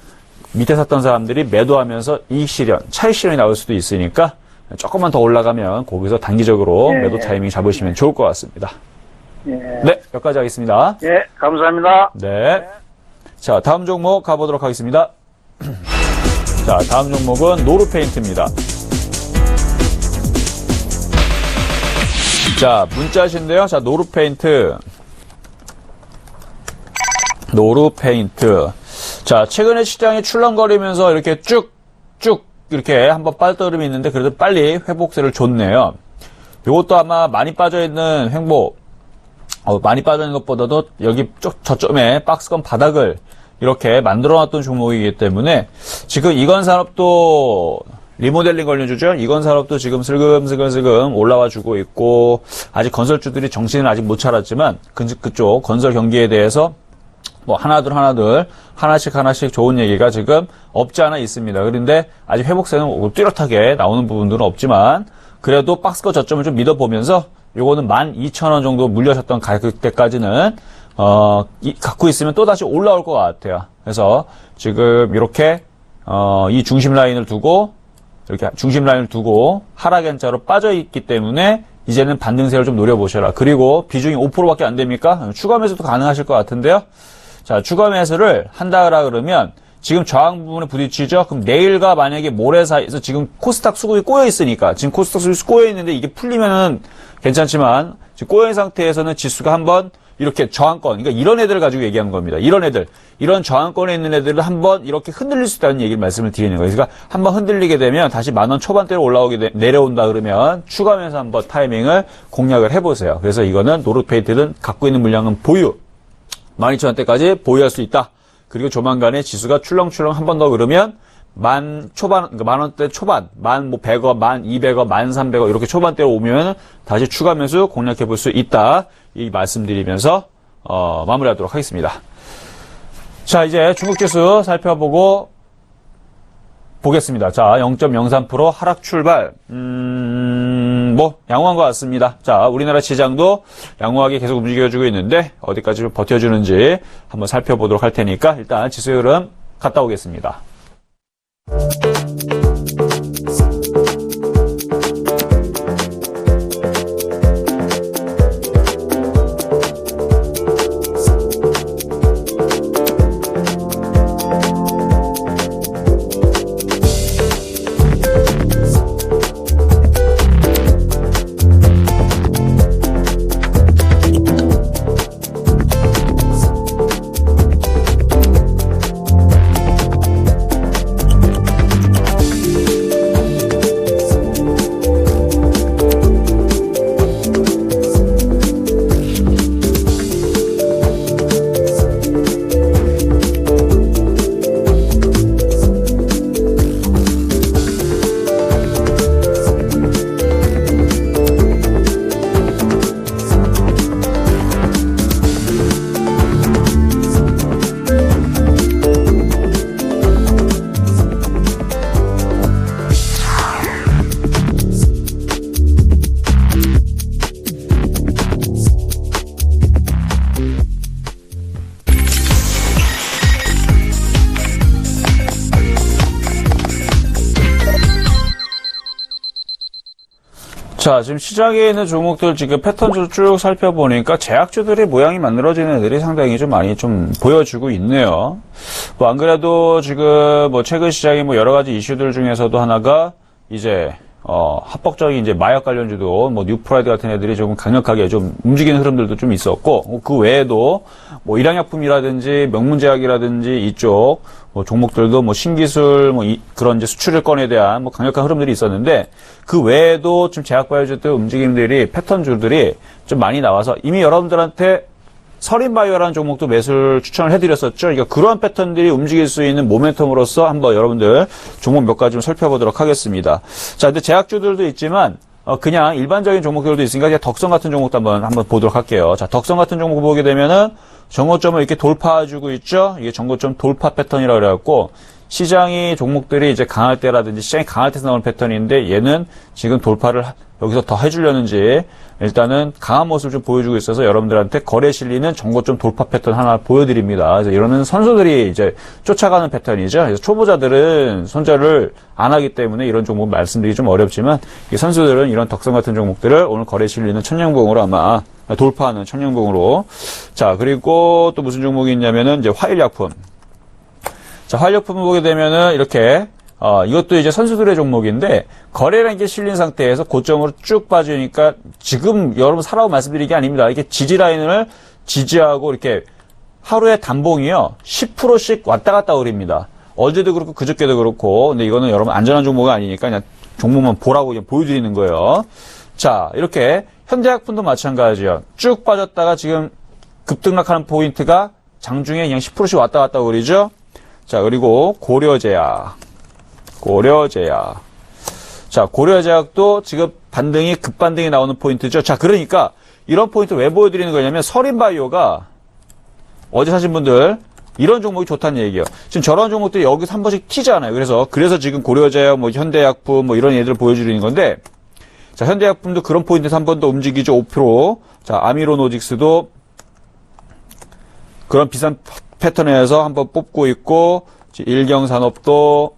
밑에 샀던 사람들이 매도하면서 이익 실현, 차익 실현이 나올 수도 있으니까 조금만 더 올라가면 거기서 단기적으로 매도 타이밍 잡으시면 좋을 것 같습니다. 예. 네, 여기까지 하겠습니다. 예, 감사합니다. 네. 자, 다음 종목 가보도록 하겠습니다. 자, 다음 종목은 노르페인트입니다. 자, 문자신데요. 자, 노르페인트. 자, 최근에 시장이 출렁거리면서 이렇게 쭉쭉 이렇게 한번 빠져들음이 있는데 그래도 빨리 회복세를 줬네요. 이것도 아마 많이 빠져있는 많이 빠져있는 것보다도 여기 저점에 박스권 바닥을 이렇게 만들어놨던 종목이기 때문에 지금 이건산업도 리모델링 관련주죠. 이건산업도 지금 슬금 올라와 주고 있고 아직 건설주들이 정신을 아직 못 차렸지만 그쪽 건설 경기에 대해서 뭐 하나씩 좋은 얘기가 지금 없지 않아 있습니다. 그런데 아직 회복세는 뚜렷하게 나오는 부분들은 없지만 그래도 박스권 저점을 좀 믿어보면서 요거는 12,000원 정도 물려셨던 가격대까지는 갖고 있으면 또 다시 올라올 것 같아요. 그래서 지금 이렇게 이 중심 라인을 두고 하락연자로 빠져있기 때문에 이제는 반등세를 좀 노려보셔라. 그리고 비중이 5%밖에 안 됩니까? 추가 매수도 가능하실 것 같은데요. 자, 추가 매수를 한다라 그러면 지금 저항 부분에 부딪히죠? 그럼 내일과 만약에 모레 사이에서 지금 코스닥 수급이 꼬여있으니까 지금 코스닥 수급이 꼬여있는데 이게 풀리면은 괜찮지만 지금 꼬여있는 상태에서는 지수가 한번 이렇게 저항권, 그러니까 이런 애들을 가지고 얘기하는 겁니다. 이런 저항권에 있는 애들을 한번 이렇게 흔들릴 수 있다는 얘기를 말씀을 드리는 거예요. 그러니까 한번 흔들리게 되면 다시 10,000원 초반대로 내려온다 그러면 추가하면서 한번 타이밍을 공략을 해보세요. 그래서 이거는 노르페인트는 갖고 있는 물량은 보유. 12,000원대까지 보유할 수 있다. 그리고 조만간에 지수가 출렁출렁 한 번 더 그러면 그러니까 10,000원대 초반, 100원, 1,200원, 1,300원 이렇게 초반대로 오면 다시 추가 매수 공략해 볼 수 있다. 이 말씀드리면서 마무리하도록 하겠습니다. 자, 이제 중국 지수 살펴보고 보겠습니다. 자, 0.03% 하락 출발. 양호한 것 같습니다. 자, 우리나라 시장도 양호하게 계속 움직여주고 있는데 어디까지 좀 버텨주는지 한번 살펴보도록 할 테니까 일단 지수의 흐름 갔다 오겠습니다. 자, 지금 시장에 있는 종목들 지금 패턴으로 쭉 살펴보니까 제약주들의 모양이 만들어지는 애들이 상당히 좀 많이 좀 보여주고 있네요. 뭐, 안 그래도 지금 뭐 최근 시장에 뭐 여러 가지 이슈들 중에서도 하나가 이제, 합법적인 이제 마약 관련주도 뭐 뉴프라이드 같은 애들이 조금 강력하게 좀 움직이는 흐름들도 좀 있었고, 그 외에도 뭐 일양약품이라든지 명문제약이라든지 이쪽 뭐 종목들도 뭐 신기술 뭐 그런 이제 수출일권에 대한 뭐 강력한 흐름들이 있었는데, 그 외에도 좀 제약바이오주들 움직임들이 패턴주들이 좀 많이 나와서 이미 여러분들한테 서린바이오라는 종목도 매수를 추천을 해드렸었죠. 그러니까 그러한 패턴들이 움직일 수 있는 모멘텀으로서 한번 여러분들 종목 몇 가지 좀 살펴보도록 하겠습니다. 자, 근데 제약주들도 있지만 그냥 일반적인 종목들도 있으니까 그냥 덕성 같은 종목도 한번 보도록 할게요. 자, 덕성 같은 종목 보게 되면은 정고점을 이렇게 돌파해주고 있죠. 이게 정고점 돌파 패턴이라고 그래갖고 시장이 종목들이 이제 강할 때라든지 시장이 강할 때서 나오는 패턴인데 얘는 지금 돌파를 여기서 더 해주려는지 일단은 강한 모습을 좀 보여주고 있어서 여러분들한테 거래 실리는 정고점 돌파 패턴 하나 보여드립니다. 그래서 이러는 선수들이 이제 쫓아가는 패턴이죠. 그래서 초보자들은 손절을 안 하기 때문에 이런 종목 말씀드리기 좀 어렵지만 이 선수들은 이런 덕성 같은 종목들을 오늘 거래 실리는 천냥봉으로 아마 돌파하는 천냥봉으로. 자, 그리고 또 무슨 종목이 있냐면은 이제 화일약품. 자, 화일약품을 보게 되면은 이렇게 이것도 이제 선수들의 종목인데 거래라는 게 실린 상태에서 고점으로 쭉 빠지니까 지금 여러분 사라고 말씀드리는 게 아닙니다. 이렇게 지지 라인을 지지하고 이렇게 하루에 단봉이요 10%씩 왔다 갔다 그립니다. 어제도 그렇고 그저께도 그렇고. 근데 이거는 여러분 안전한 종목이 아니니까 그냥 종목만 보라고 그냥 보여드리는 거예요. 자, 이렇게 현대약품도 마찬가지예요. 쭉 빠졌다가 지금 급등락하는 포인트가 장중에 그냥 10%씩 왔다 갔다 그리죠. 자, 그리고 고려제약. 자, 고려제약도 지금 반등이, 급반등이 나오는 포인트죠. 자, 그러니까 이런 포인트 왜 보여드리는 거냐면 서린바이오가 어제 사신 분들 이런 종목이 좋다는 얘기예요. 지금 저런 종목들이 여기서 한 번씩 튀잖아요. 그래서 지금 고려제약, 뭐 현대약품, 뭐 이런 애들을 보여드리는 건데, 자, 현대약품도 그런 포인트에서 한 번 더 움직이죠. 5%. 자, 아미로노직스도 그런 비싼 패턴에서 한번 뽑고 있고, 일경산업도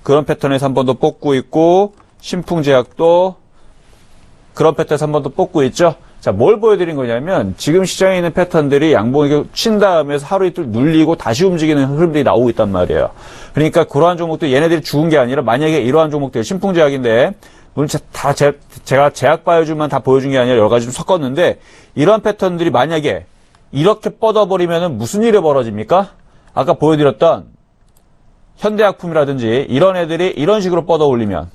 그런 패턴에서 한 번 더 뽑고 있고, 신풍제약도 그런 패턴에서 한 번 더 뽑고 있죠. 자, 뭘 보여드린 거냐면 지금 시장에 있는 패턴들이 양봉이 친 다음에 하루 이틀 눌리고 다시 움직이는 흐름들이 나오고 있단 말이에요. 그러니까 그러한 종목들 얘네들이 죽은 게 아니라 만약에 이러한 종목들 신풍제약인데 물론 제가 제약바이오주만 다 보여준 게 아니라 여러 가지 좀 섞었는데 이러한 패턴들이 만약에 이렇게 뻗어버리면 무슨 일이 벌어집니까? 아까 보여드렸던 현대약품이라든지 이런 애들이 이런 식으로 뻗어 올리면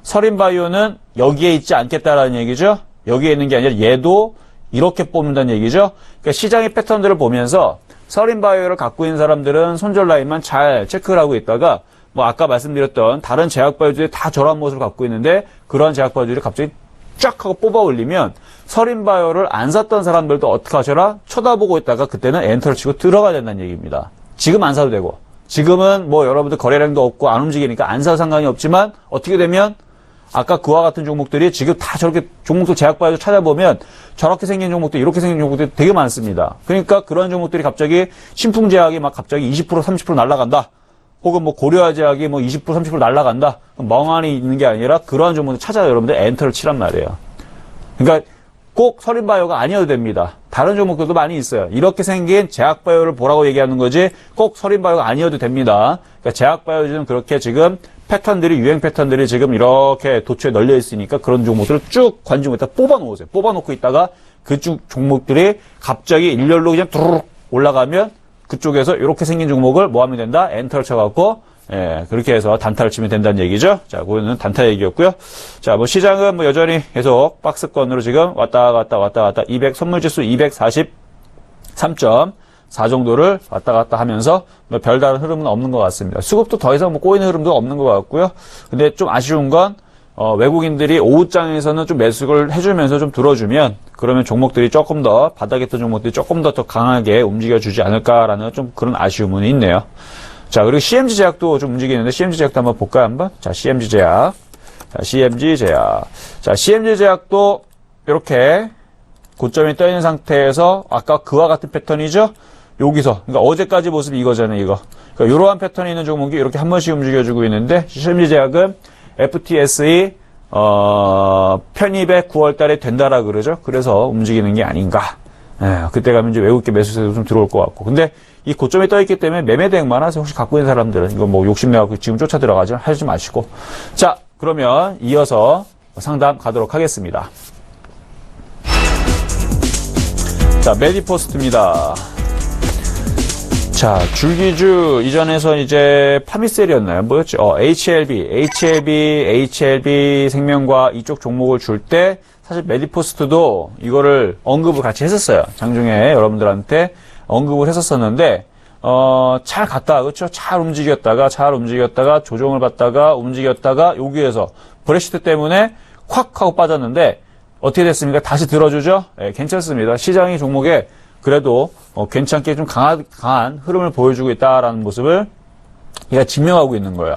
서린바이오는 여기에 있지 않겠다라는 얘기죠. 여기에 있는 게 아니라 얘도 이렇게 뽑는다는 얘기죠. 그러니까 시장의 패턴들을 보면서 서린바이오를 갖고 있는 사람들은 손절 라인만 잘 체크를 하고 있다가 뭐 아까 말씀드렸던 다른 제약바이오들이 다 저런 모습을 갖고 있는데 그러한 제약바이오들이 갑자기 쫙 하고 뽑아 올리면 서린바이오를 안 샀던 사람들도 어떻게 하셔라? 쳐다보고 있다가 그때는 엔터를 치고 들어가야 된다는 얘기입니다. 지금 안 사도 되고 지금은 뭐 여러분들 거래량도 없고 안 움직이니까 안 사도 상관이 없지만 어떻게 되면 아까 그와 같은 종목들이 지금 다 저렇게 종목들 제약바이오 찾아보면 저렇게 생긴 종목들 이렇게 생긴 종목들이 되게 많습니다. 그러니까 그런 종목들이 갑자기 신풍제약이 막 갑자기 20% 30% 날아간다. 혹은 뭐 고려제약이 뭐 20% 30% 날아간다. 멍하니 있는 게 아니라 그러한 종목들 찾아 여러분들 엔터를 치란 말이에요. 그러니까 꼭 서린바이오가 아니어도 됩니다. 다른 종목들도 많이 있어요. 이렇게 생긴 제약바이오를 보라고 얘기하는 거지 꼭 서린바이오가 아니어도 됩니다. 그러니까 제약바이오는 그렇게 지금 패턴들이 유행 패턴들이 지금 이렇게 도처에 널려 있으니까 그런 종목들을 쭉 관중에다 뽑아놓으세요. 뽑아놓고 있다가 그쪽 종목들이 갑자기 일렬로 그냥 두루룩 올라가면 그쪽에서 이렇게 생긴 종목을 뭐 하면 된다? 엔터를 쳐갖고 그렇게 해서 단타를 치면 된다는 얘기죠. 자, 그거는 단타 얘기였고요. 자, 뭐 시장은 뭐 여전히 계속 박스권으로 지금 왔다 갔다 200 선물지수 243.4 정도를 왔다 갔다 하면서 뭐 별다른 흐름은 없는 것 같습니다. 수급도 더 이상 뭐 꼬이는 흐름도 없는 것 같고요. 근데 좀 아쉬운 건 외국인들이 오후장에서는 좀 매수를 해주면서 좀 들어주면 그러면 종목들이 조금 더 바닥에 있던 종목들이 조금 더 강하게 움직여주지 않을까라는 좀 그런 아쉬움은 있네요. 자, 그리고 CMG제약도 좀 움직이는데 CMG제약도 한번 볼까요, 한번? 자, CMG제약. 자, CMG제약도 이렇게 고점이 떠 있는 상태에서 아까 그와 같은 패턴이죠? 여기서. 그러니까 어제까지 모습이 이거잖아요, 이거. 그러니까 이러한 패턴이 있는 종목이 이렇게 한 번씩 움직여주고 있는데 CMG제약은 FTSE 편입에 9월 달에 된다라 그러죠. 그래서 움직이는 게 아닌가. 예, 그때 가면 이제 외국계 매수세도 좀 들어올 것 같고. 근데 이 고점에 떠있기 때문에 매매 대응만 하세요. 혹시 갖고 있는 사람들은. 이거 뭐 욕심내갖고 지금 쫓아 하지 마시고. 자, 그러면 이어서 상담 가도록 하겠습니다. 자, 메디포스트입니다. 자, 줄기주 이전에서 이제 파미셀이었나요? 뭐였죠? HLB 생명과 이쪽 종목을 줄 때 사실 메디포스트도 이거를 언급을 같이 했었어요. 장중에 여러분들한테 언급을 했었었는데 잘 갔다가 그렇죠? 잘 움직였다가 조정을 받다가 움직였다가 여기에서 브렉시트 때문에 콱 하고 빠졌는데 어떻게 됐습니까? 다시 들어주죠? 네, 괜찮습니다. 시장이 종목에 그래도 괜찮게 좀 강한 흐름을 보여주고 있다라는 모습을 얘가 증명하고 있는 거예요.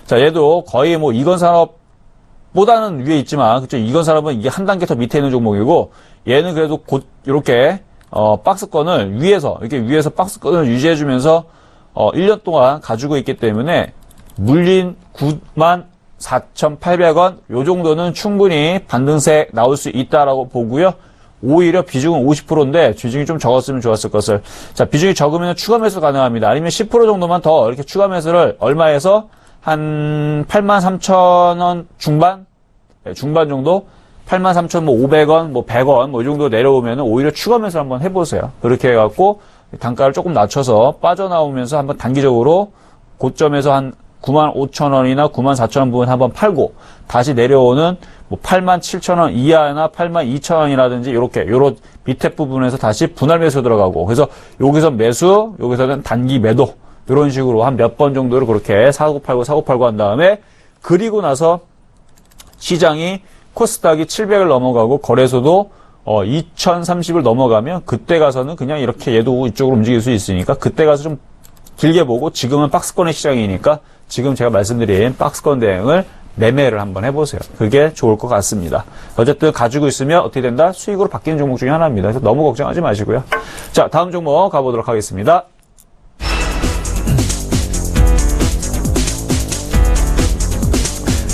자, 얘도 거의 뭐 이건산업보다는 위에 있지만 그렇죠? 이건산업은 이게 한 단계 더 밑에 있는 종목이고 얘는 그래도 곧 이렇게 박스권을 위에서 박스권을 유지해주면서 1년 동안 가지고 있기 때문에 물린 94,800원 요 정도는 충분히 반등세 나올 수 있다라고 보고요. 오히려 비중은 50%인데 비중이 좀 적었으면 좋았을 것을. 자, 비중이 적으면 추가 매수 가능합니다. 아니면 10% 정도만 더 이렇게 추가 매수를 얼마에서 한 83,000원 중반? 네, 중반 정도? 83,500원, 뭐 100원, 뭐 이 정도 내려오면 오히려 추가 매수 한번 해보세요. 그렇게 해갖고 단가를 조금 낮춰서 빠져나오면서 한번 단기적으로 고점에서 한 95,000원이나 94,000원 부분 한번 팔고 다시 내려오는 뭐 87,000원 이하나 82,000원이라든지 요런 밑에 부분에서 다시 분할 매수 들어가고 그래서 여기서 매수, 여기서는 단기 매도 이런 식으로 한 몇 번 정도를 그렇게 사고 팔고 한 다음에 그리고 나서 시장이 코스닥이 700을 넘어가고 거래소도 2030을 넘어가면 그때 가서는 그냥 이렇게 얘도 이쪽으로 움직일 수 있으니까 그때 가서 좀 길게 보고 지금은 박스권의 시장이니까 지금 제가 말씀드린 박스권 대응을 매매를 한번 해보세요. 그게 좋을 것 같습니다. 어쨌든 가지고 있으면 어떻게 된다? 수익으로 바뀌는 종목 중에 하나입니다. 그래서 너무 걱정하지 마시고요. 자, 다음 종목 가보도록 하겠습니다.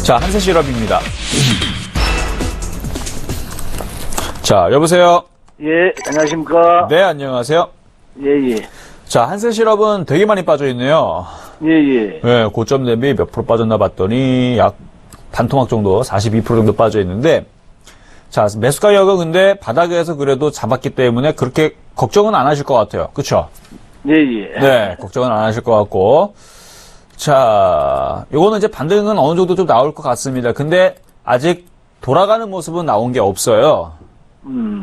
자, 한세실업입니다. 자, 여보세요? 예, 안녕하십니까? 네, 안녕하세요. 예, 예. 자, 한세실업은 되게 많이 빠져있네요. 예, 예. 네, 고점 대비 몇 프로 빠졌나 봤더니 약 반토막 정도, 42% 정도 빠져있는데, 자, 매수 가격은 근데 바닥에서 그래도 잡았기 때문에 그렇게 걱정은 안 하실 것 같아요. 그쵸? 예, 예. 네, 걱정은 안 하실 것 같고. 자, 요거는 이제 반등은 어느 정도 좀 나올 것 같습니다. 근데 아직 돌아가는 모습은 나온 게 없어요.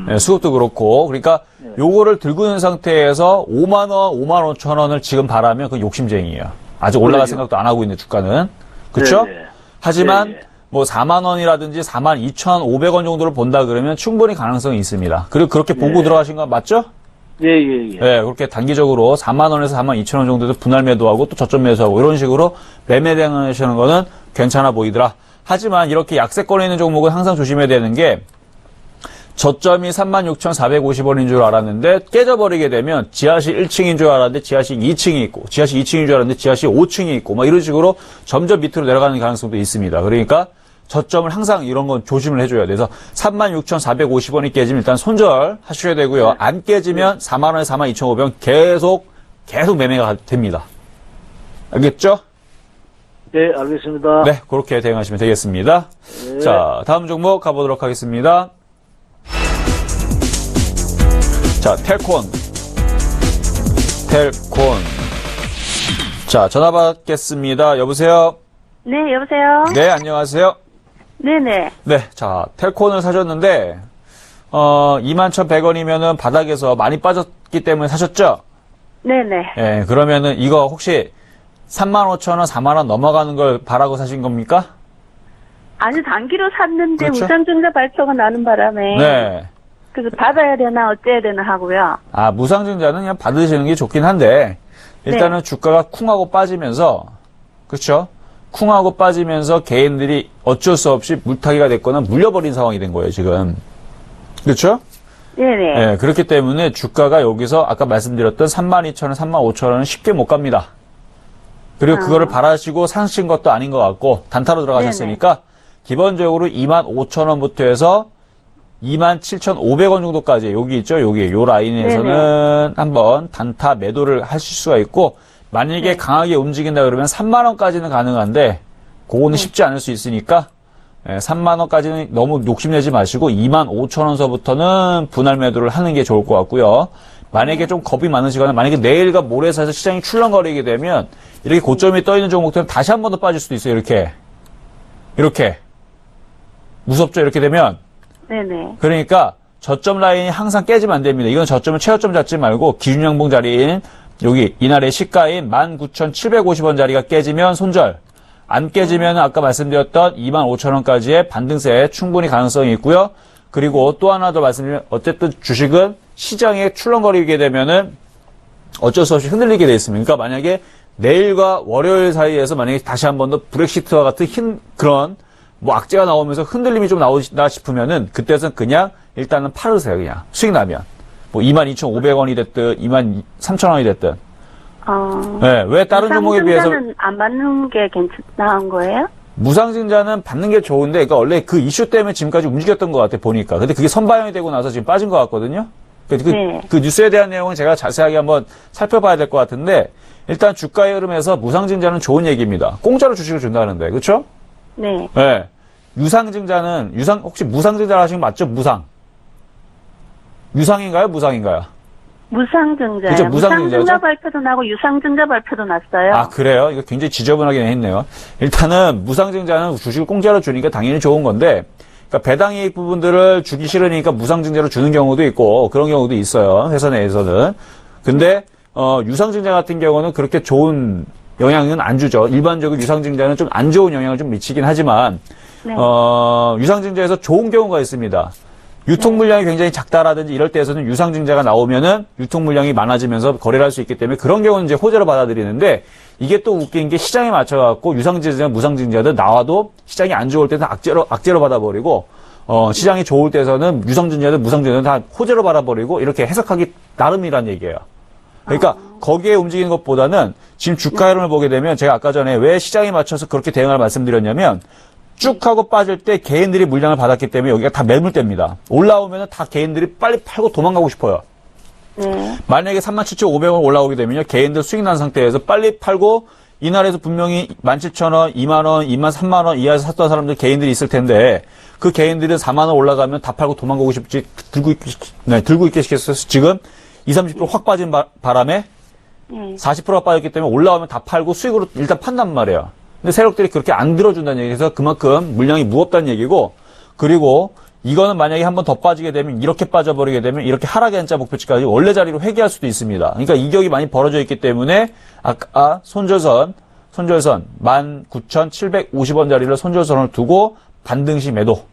네, 수급도 그렇고. 그러니까 요거를 들고 있는 상태에서 5만원, 55,000원을 지금 바라면 그 욕심쟁이에요. 아직 올라갈 그러죠. 생각도 안 하고 있는 주가는. 그쵸? 네, 네. 하지만 네, 네. 뭐 4만원이라든지 42,500원 정도를 본다 그러면 충분히 가능성이 있습니다. 그리고 그렇게 보고 들어가신 거 맞죠? 예, 예, 예. 네, 그렇게 단기적으로 4만원에서 42,000원 정도에서 분할 매도하고 또 저점 매수하고 이런 식으로 매매 대응하시는 거는 괜찮아 보이더라. 하지만 이렇게 약세권에 있는 종목은 항상 조심해야 되는 게 저점이 36,450원인 줄 알았는데 깨져버리게 되면 지하실 1층인 줄 알았는데 지하실 2층이 있고 지하실 2층인 줄 알았는데 지하실 5층이 있고 막 이런 식으로 점점 밑으로 내려가는 가능성도 있습니다. 그러니까 저점을 항상 이런 건 조심을 해줘야 돼서 36,450원이 깨지면 일단 손절하셔야 되고요. 안 깨지면 4만원에 42,500원 계속 매매가 됩니다. 알겠죠? 예, 알겠습니다. 네, 그렇게 대응하시면 되겠습니다. 네. 자, 다음 종목 가보도록 하겠습니다. 자, 텔콘. 자, 전화 받겠습니다. 여보세요? 네, 여보세요? 네, 안녕하세요. 네네. 네, 자, 텔콘을 사셨는데, 21,100원이면은 바닥에서 많이 빠졌기 때문에 사셨죠? 네네. 예, 그러면은 이거 혹시 35,000원, 4만원 넘어가는 걸 바라고 사신 겁니까? 아주 단기로 샀는데 그렇죠. 우상증자 발표가 나는 바람에. 네. 그래서 받아야 되나 어째야 되나 하고요. 아, 무상증자는 그냥 받으시는 게 좋긴 한데, 일단은 주가가 쿵하고 빠지면서, 그쵸? 쿵하고 빠지면서 개인들이 어쩔 수 없이 물타기가 됐거나 물려버린 상황이 된 거예요, 지금. 그쵸? 네네. 예, 그렇기 때문에 주가가 여기서 아까 말씀드렸던 32,000원, 35,000원은 쉽게 못 갑니다. 그리고 그거를 바라시고 사신 것도 아닌 것 같고, 단타로 들어가셨으니까, 기본적으로 25,000원부터 해서 27,500원 정도까지 여기 있죠. 여기 요 라인에서는 한번 단타 매도를 하실 수가 있고 만약에 강하게 움직인다 그러면 3만 원까지는 가능한데 그거는 쉽지 않을 수 있으니까 3만 원까지는 너무 욕심내지 마시고 25,000원서부터는 분할 매도를 하는 게 좋을 것 같고요. 만약에 좀 겁이 많으시거나 만약에 내일과 모레 사이에서 시장이 출렁거리게 되면 이렇게 고점이 떠 있는 종목들은 다시 한 번 더 빠질 수도 있어요. 이렇게 무섭죠. 이렇게 되면 네네. 그러니까 저점 라인이 항상 깨지면 안 됩니다. 이건 저점을 최저점 잡지 말고 기준양봉 자리인 여기 이날의 시가인 19,750원 자리가 깨지면 손절. 안 깨지면 아까 말씀드렸던 25,000원까지의 반등세 충분히 가능성이 있고요. 그리고 또 하나 더 말씀드리면 어쨌든 주식은 시장에 출렁거리게 되면은 어쩔 수 없이 흔들리게 돼 있습니다. 그러니까 만약에 내일과 월요일 사이에서 만약에 다시 한 번 더 브렉시트와 같은 그런 뭐 악재가 나오면서 흔들림이 좀 나오다 싶으면은 그때는 그냥 일단은 팔으세요. 그냥 수익 나면 뭐 22,500원이 됐든 23,000원이 됐든. 네, 왜 다른 종목에 비해서 안 받는 게 괜찮은 거예요? 무상증자는 받는 게 좋은데, 그러니까 원래 그 이슈 때문에 지금까지 움직였던 것 같아 보니까. 근데 그게 선반영이 되고 나서 지금 빠진 것 같거든요. 그 뉴스에 대한 내용은 제가 자세하게 한번 살펴봐야 될 것 같은데 일단 주가의 흐름에서 무상증자는 좋은 얘기입니다. 공짜로 주식을 준다는데, 그렇죠? 네. 네. 유상증자는 혹시 무상증자를 하신 거 맞죠? 유상인가요? 무상인가요? 무상증자요. 그죠, 무상증자죠? 무상증자 발표도 나고 유상증자 발표도 났어요. 아, 그래요? 이거 굉장히 지저분하긴 했네요. 일단은 무상증자는 주식을 공짜로 주니까 당연히 좋은 건데, 그러니까 배당이익 부분들을 주기 싫으니까 무상증자로 주는 경우도 있고 그런 경우도 있어요. 회사 내에서는. 근데 유상증자 같은 경우는 그렇게 좋은 영향은 안 주죠. 일반적으로 유상증자는 좀 안 좋은 영향을 좀 미치긴 하지만 네. 유상증자에서 좋은 경우가 있습니다. 유통 물량이 굉장히 작다라든지 이럴 때에서는 유상증자가 나오면은 유통 물량이 많아지면서 거래를 할 수 있기 때문에 그런 경우는 이제 호재로 받아들이는데 이게 또 웃긴 게 시장에 맞춰갖고 유상증자, 무상증자도 나와도 시장이 안 좋을 때는 악재로 받아버리고 시장이 좋을 때에서는 유상증자든 무상증자든 다 호재로 받아버리고 이렇게 해석하기 나름이란 얘기예요. 그러니까 거기에 움직이는 것보다는 지금 주가 흐름을 보게 되면 제가 아까 전에 왜 시장에 맞춰서 그렇게 대응을 말씀드렸냐면 쭉 하고 빠질 때 개인들이 물량을 받았기 때문에 여기가 다 매물대입니다. 올라오면 다 개인들이 빨리 팔고 도망가고 싶어요. 네. 만약에 37,500원 올라오게 되면요. 개인들 수익 난 상태에서 빨리 팔고 이날에서 분명히 17,000원, 2만원, 23만원 이하에서 샀던 사람들 개인들이 있을 텐데 그 개인들은 4만원 올라가면 다 팔고 도망가고 싶지 들고 있게 시켰어요. 지금 20, 30% 확 빠진 바람에 40%가 빠졌기 때문에 올라오면 다 팔고 수익으로 일단 판단 말이에요. 근데 세력들이 그렇게 안 들어준다는 얘기에서 그만큼 물량이 무겁다는 얘기고 그리고 이거는 만약에 한 번 더 빠지게 되면 이렇게 빠져버리게 되면 이렇게 하락의 N자 목표치까지 원래 자리로 회귀할 수도 있습니다. 그러니까 이격이 많이 벌어져 있기 때문에 아까 손절선 19,750원 자리를 손절선을 두고 반등시 매도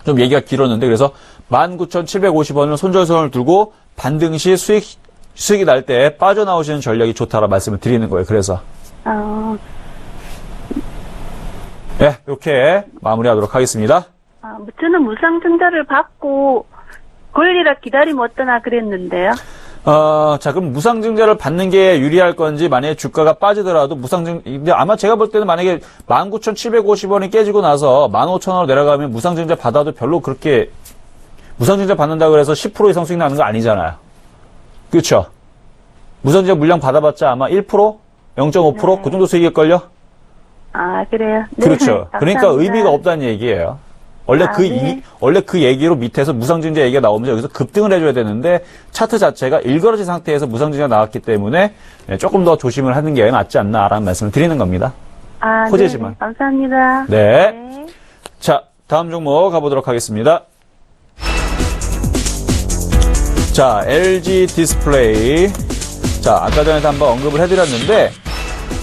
좀 얘기가 길었는데 그래서 19,750원을 손절선을 두고 반등시 수익이 날 때 빠져나오시는 전략이 좋다라 말씀을 드리는 거예요. 그래서 네, 이렇게 마무리하도록 하겠습니다. 저는 무상증자를 받고 권리라 기다리면 어떠나 그랬는데요. 자, 그럼 무상증자를 받는 게 유리할 건지, 만약에 주가가 빠지더라도 근데 아마 제가 볼 때는 만약에 19,750원이 깨지고 나서 15,000원으로 내려가면 무상증자 받아도 별로 그렇게, 무상증자 받는다고 해서 10% 이상 수익 나는 거 아니잖아요. 그렇죠? 무상증자 물량 받아봤자 아마 1%? 0.5%? 그 정도 수익일걸요? 아, 그래요? 네, 그렇죠. 그러니까 감사합니다. 의미가 없다는 얘기예요. 원래 네. 원래 그 얘기로 밑에서 무상증자 얘기가 나오면서 여기서 급등을 해줘야 되는데 차트 자체가 일그러진 상태에서 무상증자가 나왔기 때문에 조금 더 조심을 하는 게 낫지 않나라는 말씀을 드리는 겁니다. 호재지만. 네, 감사합니다. 네. 자, 다음 종목 가보도록 하겠습니다. 자, LG 디스플레이. 자, 아까 전에도 한번 언급을 해드렸는데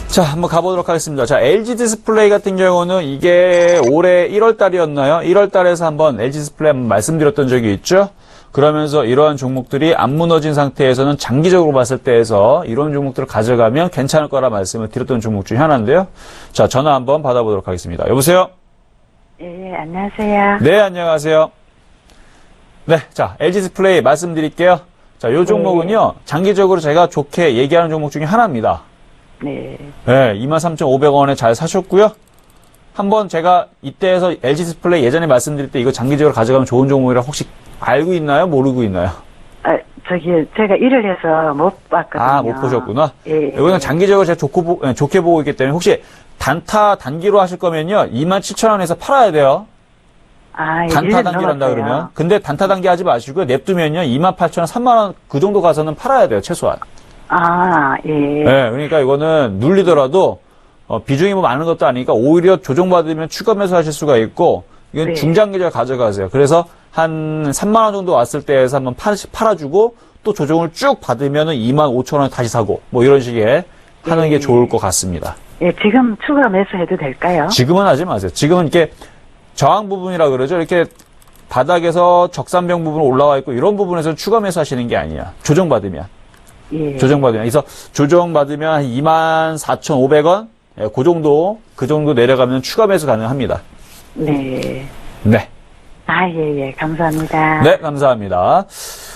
자, 한번 가보도록 하겠습니다. 자, LG 디스플레이 같은 경우는 이게 올해 1월 달이었나요? 1월 달에서 한번 LG 디스플레이 한번 말씀드렸던 적이 있죠? 그러면서 이러한 종목들이 안 무너진 상태에서는 장기적으로 봤을 때에서 이런 종목들을 가져가면 괜찮을 거라 말씀을 드렸던 종목 중 하나인데요. 자, 전화 한번 받아보도록 하겠습니다. 여보세요? 네, 안녕하세요. 네, 안녕하세요. 네, 자, LG 디스플레이 말씀드릴게요. 자, 요 종목은요, 장기적으로 제가 좋게 얘기하는 종목 중에 하나입니다. 네. 네, 23,500원에 잘 사셨고요. 한번 제가 이때에서 LG 디스플레이 예전에 말씀드릴 때 이거 장기적으로 가져가면 좋은 종목이라 혹시 알고 있나요? 모르고 있나요? 제가 일을 해서 못 봤거든요. 아, 못 보셨구나. 예. 이거는 장기적으로 제가 좋게 보고 있기 때문에 혹시 단기로 하실 거면요. 27,000원에서 팔아야 돼요. 아, 단타 단기로 한다 그러면. 근데 단타 단기 하지 마시고요. 냅두면요. 28,000원, 3만원 그 정도 가서는 팔아야 돼요. 최소한. 아, 예. 네, 그러니까 이거는 눌리더라도 비중이 뭐 많은 것도 아니니까 오히려 조정받으면 추가 매수하실 수가 있고 이건 네. 중장기적으로 가져가세요. 그래서 한 3만 원 정도 왔을 때에서 한번 팔아주고 또 조정을 쭉 받으면은 25,000원 다시 사고 뭐 이런 식의 하는 게 좋을 것 같습니다. 예, 지금 추가 매수해도 될까요? 지금은 하지 마세요. 지금은 이렇게 저항 부분이라 그러죠. 이렇게 바닥에서 적산병 부분 올라와 있고 이런 부분에서 추가 매수하시는 게 아니야. 조정받으면. 예. 조정받으면. 그래서 조정받으면 한 24,500원? 예, 그 정도 내려가면 추가 매수 가능합니다. 네. 네. 아, 예. 감사합니다. 네, 감사합니다.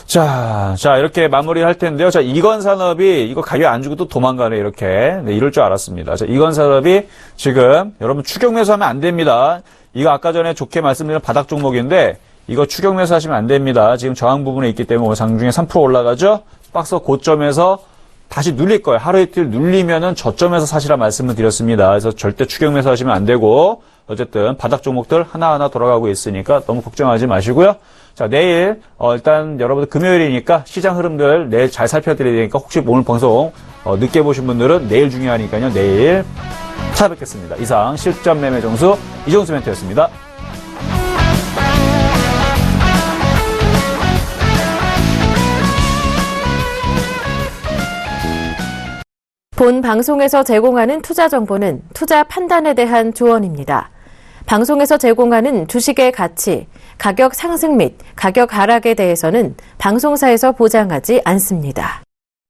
자, 이렇게 마무리 할 텐데요. 자, 이건산업이 이거 가격 안 주고 또 도망가네, 이렇게. 네, 이럴 줄 알았습니다. 자, 이건산업이 지금 여러분 추격 매수하면 안 됩니다. 이거 아까 전에 좋게 말씀드린 바닥 종목인데 이거 추격 매수하시면 안 됩니다. 지금 저항 부분에 있기 때문에 오늘 장중에 3% 올라가죠? 박스 고점에서 다시 눌릴 거예요. 하루 이틀 눌리면은 저점에서 사시라 말씀을 드렸습니다. 그래서 절대 추격 매수하시면 안 되고 어쨌든 바닥 종목들 하나하나 돌아가고 있으니까 너무 걱정하지 마시고요. 자, 내일 일단 여러분들 금요일이니까 시장 흐름들 내일 잘 살펴드려야 되니까 혹시 오늘 방송 늦게 보신 분들은 내일 중요하니까요. 내일 찾아뵙겠습니다. 이상 실전 매매 정수 이종수 멘트였습니다. 본 방송에서 제공하는 투자 정보는 투자 판단에 대한 조언입니다. 방송에서 제공하는 주식의 가치, 가격 상승 및 가격 하락에 대해서는 방송사에서 보장하지 않습니다.